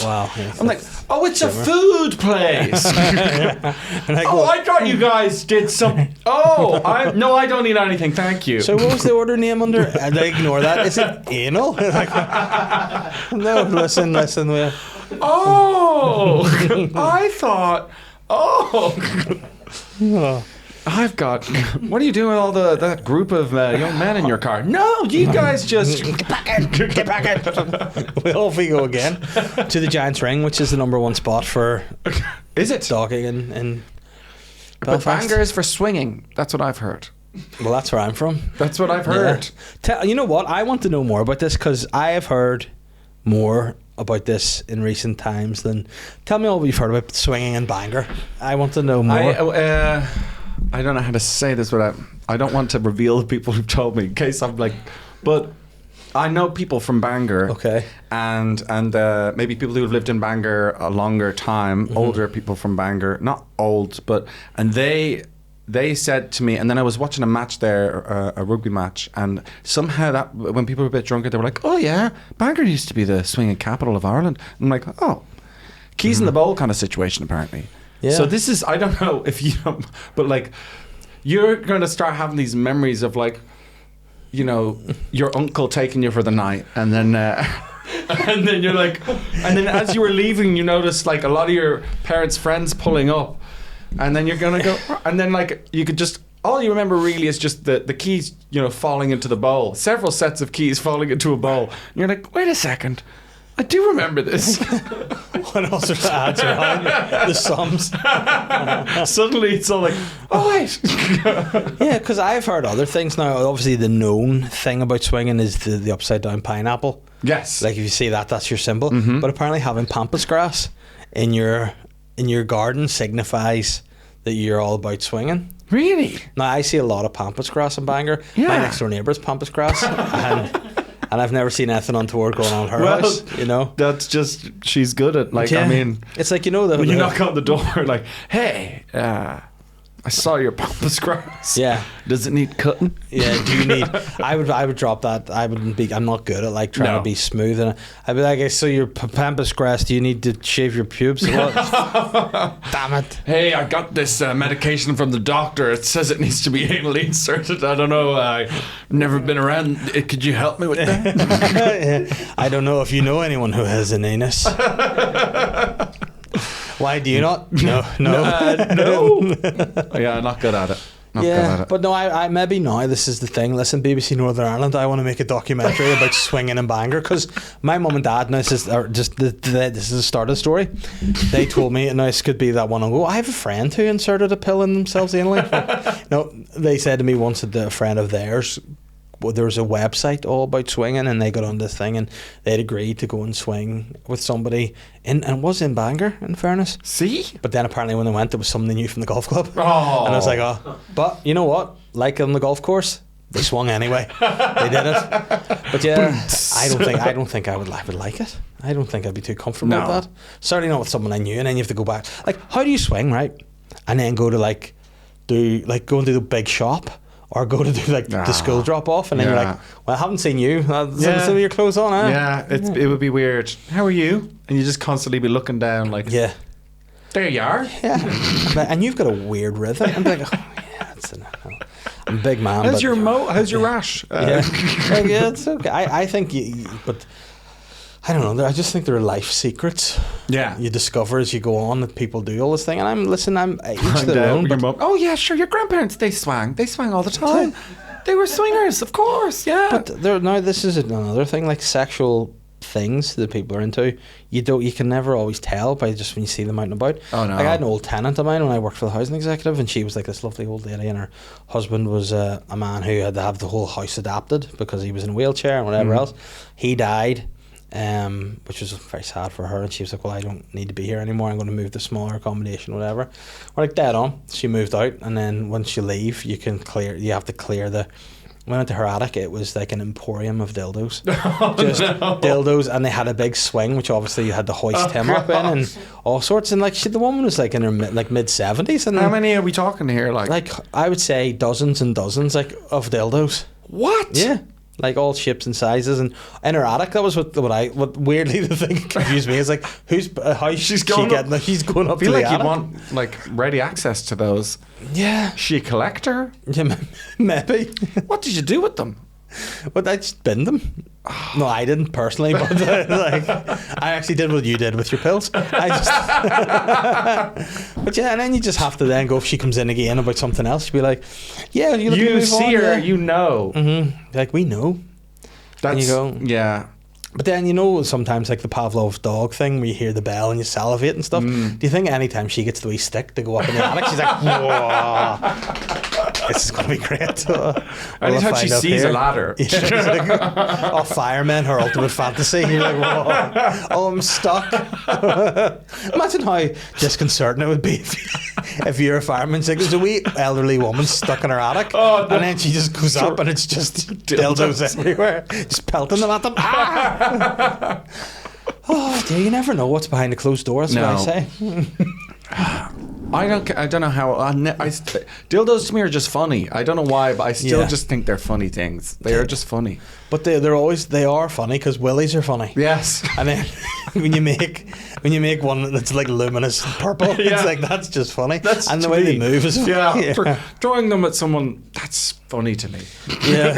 wow. Yeah, I'm like, oh, it's a food place. I thought you guys did some. Oh, I don't need anything. Thank you. so what was the order name under? And they ignore that. Is it anal? Like, no, listen. Oh, I thought. Oh. I've got. What are you doing with all that group of young men in your car? No, you guys just Get back in. Well, off we go again to the Giants Ring, which is the number 1 spot for Is it? dogging in But Belfast. Bangor is for swinging. That's what I've heard. Well, that's where I'm from. That's what I've heard. Yeah. You know what? I want to know more about this because I have heard more about this in recent times than. Tell me all you've heard about swinging in Bangor. I want to know more. I don't know how to say this without. I don't want to reveal the people who've told me in case I'm like. But I know people from Bangor. Okay. And maybe people who have lived in Bangor a longer time, older people from Bangor, not old, and they said to me, and then I was watching a match there, a rugby match, and somehow that when people were a bit drunker, they were like, oh yeah, Bangor used to be the swinging capital of Ireland. I'm like, oh, keys in the bowl kind of situation apparently. Yeah. So this is, I don't know if you, but like, you're going to start having these memories of like, you know, your uncle taking you for the night, and then and then you're like, and then as you were leaving, you noticed like a lot of your parents' friends pulling up, and then you're gonna go, and then like you could just, all you remember really is just the keys, you know, falling into the bowl, several sets of keys falling into a bowl. And you're like, wait a second, I do remember this. What else are the odds around the sums? Suddenly it's all like, oh wait. Yeah, because I've heard other things now. Obviously, the known thing about swinging is the upside down pineapple. Yes. Like if you see that, that's your symbol. Mm-hmm. But apparently, having pampas grass in your garden signifies that you're all about swinging. Really? Now I see a lot of pampas grass in Bangor. Yeah. My next door neighbour's pampas grass, and I've never seen anything untoward going on in her house. You know, that's just, she's good at, like, yeah. I mean, it's like, you know, when you knock on the door, like, hey, I saw your pampas grass. Yeah. Does it need cutting? Yeah. Do you need? I would drop that. I'm not good at like trying to be smooth, and I'd be like, I saw your pampas grass. Do you need to shave your pubes? Damn it! Hey, I got this medication from the doctor. It says it needs to be anally inserted. I don't know. I've never been around. Could you help me with that? I don't know if you know anyone who has an anus. Why do you not? No. No. Yeah, not good at it. Not good at it. But no, I maybe now this is the thing. Listen, BBC Northern Ireland, I want to make a documentary about swinging in Bangor, because my mum and dad, now this is the start of the story. They told me, and this could be that one. I have a friend who inserted a pill in themselves anally. No, they said to me once that a friend of theirs, well, there was a website all about swinging, and they got on this thing, and they'd agreed to go and swing with somebody and it was in Bangor, in fairness. See? But then apparently when they went, there was something they knew from the golf club. Oh. And I was like, oh. But you know what? Like on the golf course, they swung anyway. They did it. But yeah, I don't think I would like it. I don't think I'd be too comfortable with that. Certainly not with someone I knew, and then you have to go back. Like, how do you swing, right? And then go to go and do the big shop, or go to do like the school drop off, and then you're like, well, I haven't seen you. Some of your clothes on, eh? Yeah, it would be weird. How are you? And you just constantly be looking down, like, yeah, there you are. Yeah, and you've got a weird rhythm. I'm like, oh yeah, I'm a big man. How's your how's your rash? Yeah, it's okay. I think but I don't know. I just think there are life secrets. Yeah, you discover as you go on that people do all this thing, and I'm each their own. Oh yeah, sure. Your grandparents, they swang all the time. They were swingers, of course. Yeah, but now this is another thing, like sexual things that people are into. You can never always tell by just when you see them out and about. Oh no! Like I had an old tenant of mine when I worked for the housing executive, and she was like this lovely old lady, and her husband was a man who had to have the whole house adapted because he was in a wheelchair and whatever else. He died. Which was very sad for her, and she was like, well, I don't need to be here anymore, I'm going to move to smaller accommodation, whatever. We're like, dead on. She moved out, and then once you leave, you have to clear when I went to her attic, it was like an emporium of dildos. Dildos, and they had a big swing, which obviously you had to hoist him up in, and all sorts. And like the woman was like in her mid-70s. And how many are we talking here? Like I would say dozens and dozens of dildos. What? Yeah. Like all shapes and sizes, and in her attic, that was what weirdly the thing that confused me is like, how she's going up. She's going up. I feel like you'd want like ready access to those. Yeah. Is she a collector? Yeah, maybe. What did you do with them? But I just binned them. No, I didn't personally, but like I actually did what you did with your pills. But yeah, and then you just have to then go, if she comes in again about something else, you'd be like, yeah, you see her, yeah. You know. Mm-hmm. Like, we know. That's, and you go, yeah. But then, you know, sometimes like the Pavlov dog thing where you hear the bell and you salivate and stuff. Do you think anytime she gets the wee stick to go up in the attic, she's like, whoa, this is going to be great. Anytime she sees a ladder. Yeah, like, firemen, her ultimate fantasy. You're like, whoa, oh, I'm stuck. Imagine how disconcerting it would be if you're a fireman. It's like, there's a wee elderly woman stuck in her attic, and then she just goes up and it's just dildos everywhere, just pelting them at them. Oh dear, you never know what's behind a closed door. That's what I say. I don't know how. Dildos to me are just funny. I don't know why, but I still just think they're funny things. They are just funny. But they are funny because willies are funny. Yes. And then when you make one that's like luminous purple, it's like that's just funny. And the way they move is funny. Yeah. For throwing them at someone, that's funny to me. Yeah.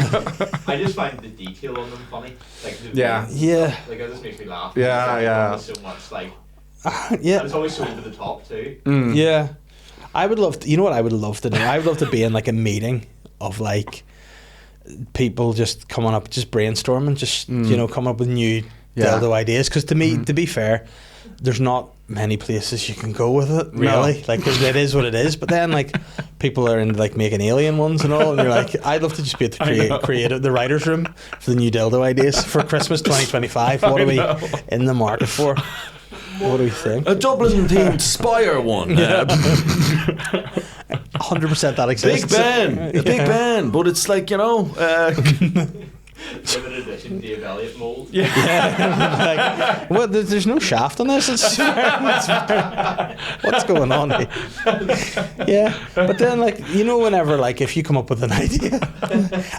I just find the detail on them funny. Like yeah. Like it just makes me laugh. Yeah. So much like. Yeah. And it's always so over the top too. Yeah. I would love to, you know what I would love to do? I would love to be in like a meeting of like people just coming up, just brainstorming, just you know, coming up with new dildo ideas. Because to me, to be fair, there's not many places you can go with it, really. No. Like, it is what it is. But then, like, people are in like making alien ones and all, and you're like, I'd love to just be at the writers' room for the new dildo ideas for Christmas 2025. What are we in the market for? What do we think? A Dublin themed Spire one. 100% that exists. Big Ben, but it's like, you know. Limited edition Dave Elliott mold. Yeah. Like, well, there's no shaft on this. It's what's going on here? Yeah. But then, like, you know, whenever, like, if you come up with an idea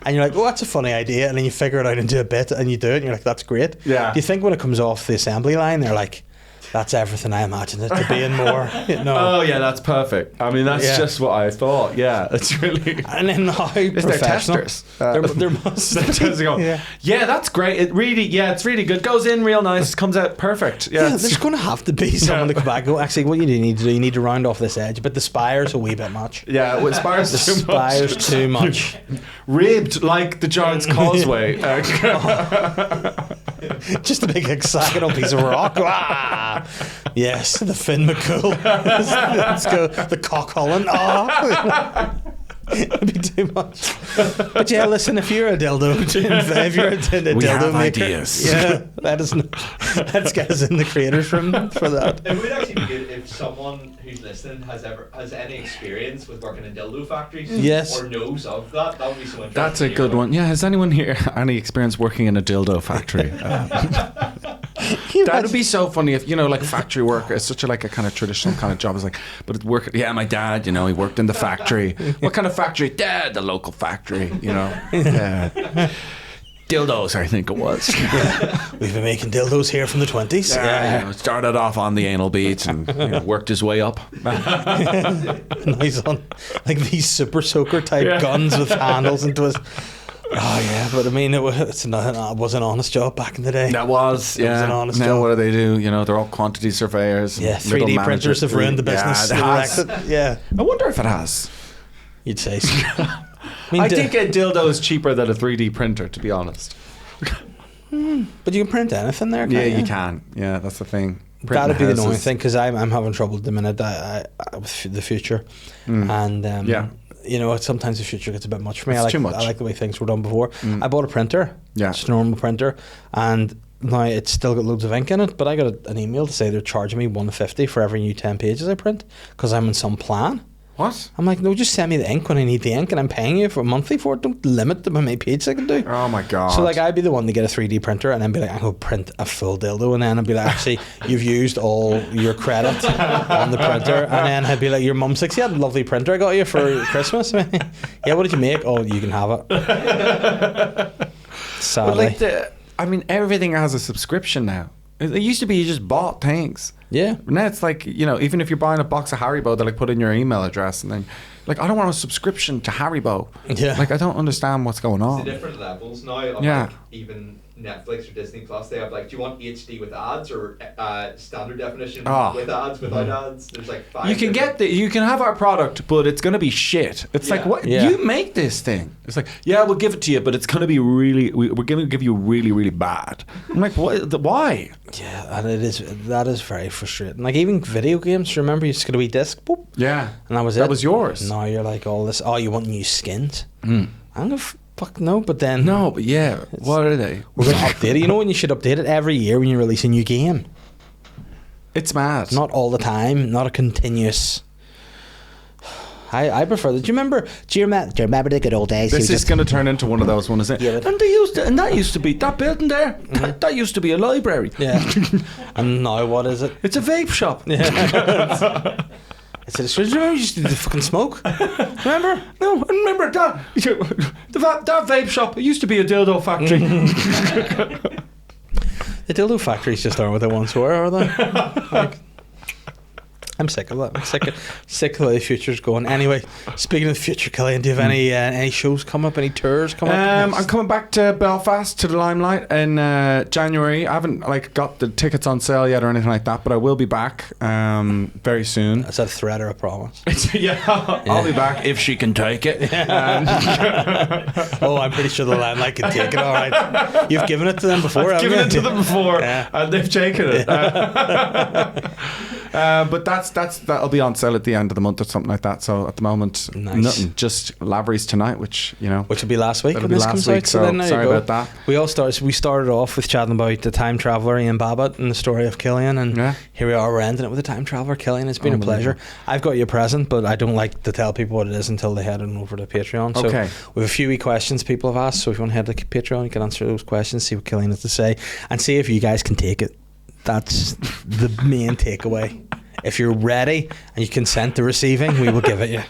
and you're like, oh, that's a funny idea, and then you figure it out into a bit and you do it and you're like, that's great. Yeah. Do you think when it comes off the assembly line, they're like, that's everything I imagined it to be and more. No. Oh yeah, that's perfect. I mean, that's just what I thought. Yeah, it's really. And then how professional? Testers. There must be. Yeah, that's great. It really, it's really good. Goes in real nice. Comes out perfect. Yeah, there's going to have to be someone to come back and go, actually, what you need to do, you need to round off this edge, but the spire's a wee bit much. Yeah, well, spire's too much. Ribbed like the Giant's Causeway. Just a big hexagonal piece of rock. Yes, the Finn McCool. Let's go. The Cock Holland. It'd be too much. But yeah, listen, if you're a dildo maker, ideas. Yeah, let's get us in the creators room for that. It would actually be good if someone who's listening has any experience with working in dildo factories, or knows of that. That would be so interesting. That's a good one. Yeah, has anyone here any experience working in a dildo factory? That'd be so funny if, you know, like factory work is such a like a kind of traditional kind of job. It's like, but it work. Yeah, my dad, you know, he worked in the factory. What kind of factory? Dad, the local factory. You know, dildos, I think it was. We've been making dildos here from the 20s. You know, started off on the anal beads and worked his way up. Nice on like these super soaker type guns with handles into his. Oh yeah, but I mean, it was an honest job back in the day. That was, It was an honest now job. what do? You know, they're all quantity surveyors. Yeah, 3D printers have ruined the business. Yeah, yeah, I wonder if it has. You'd say so. I think a dildo is cheaper than a 3D printer, to be honest. But you can print anything there, can't you? You can. Yeah, that's the thing. That'd be the annoying thing, because I'm having trouble at the minute with the future. And you know, sometimes the future gets a bit much for me. It's too much. I like the way things were done before. I bought a printer, just a normal printer, and now it's still got loads of ink in it, but I got an email to say they're charging me $150 for every new 10 pages I print because I'm in some plan. What? I'm like, no, just send me the ink when I need the ink, and I'm paying you for monthly for it. Don't limit how many pages I can do. Oh my god. So like, I'd be the one to get a 3D printer and then be like, I'm going to print a full dildo, and then I'd be like, actually, you've used all your credit on the printer, and then I'd be like, your mum's like, see that lovely printer I got you for Christmas? Yeah, what did you make? Oh, you can have it. Sadly. But I mean, everything has a subscription now. It used to be you just bought things. Yeah. Now it's like, you know, even if you're buying a box of Haribo, they like put in your email address, and then like, I don't want a subscription to Haribo. Yeah. Like, I don't understand what's going on. It's the different levels now of like, even Netflix or Disney Plus, they have like, do you want HD with ads or standard definition with ads, without ads? There's like 5. You can you can have our product, but it's going to be shit. It's like, what? You make this thing. It's like, yeah, we'll give it to you, but it's going to be we're going to give you really, really bad. I'm like, what? Why? Yeah, and that is very frustrating. Like, even video games, remember, you just got a wee disc, boop, yeah, and that was it. That was yours. Now you're like, all this, you want new skins? I'm going to fuck no, but then... No, but yeah, what are they? We're going to update it. You know when you should update it? Every year when you release a new game. It's mad. Not all the time, not a continuous... I prefer that. Do you remember the good old days? This is going to turn into one of those ones, isn't it? Yeah, and that used to be, that building there, that used to be a library. Yeah. And now what is it? It's a vape shop. Yeah. said, "So, do you remember you used to do the fucking smoke? Remember? No, I remember that. That vape shop, it used to be a dildo factory. The dildo factories just aren't what they once were, are they? Like, I'm sick of that. I'm sick of the future's going. Anyway, speaking of the future, Killian, do you have any shows come up? Any tours come up? I'm coming back to Belfast to the Limelight in January. I haven't got the tickets on sale yet or anything like that, but I will be back very soon. Is that a threat or a promise? I'll be back if she can take it. Oh, I'm pretty sure the Limelight can take it. All right, you've given it to them before. I've given it to them before, and they've taken it. But that'll be on sale at the end of the month or something like that. So at the moment, nothing. Just Lavery's tonight, which will be last week. It'll be last week. So sorry about that. We started off with chatting about the time traveller Ian Babbitt and the story of Killian, and here we are. We're ending it with the time traveller Killian. It's been a pleasure. I've got you a present, but I don't like to tell people what it is until they head on over to Patreon. So we have a few wee questions people have asked. So if you want to head to Patreon, you can answer those questions, see what Killian has to say, and see if you guys can take it. That's the main takeaway. If you're ready and you consent to receiving, we will give it you.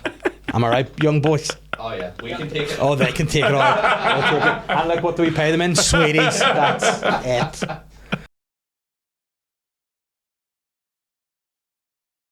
Am I right, young boys? Oh yeah, we can take it. Oh, they can take it all. And what do we pay them in? Sweeties. That's it.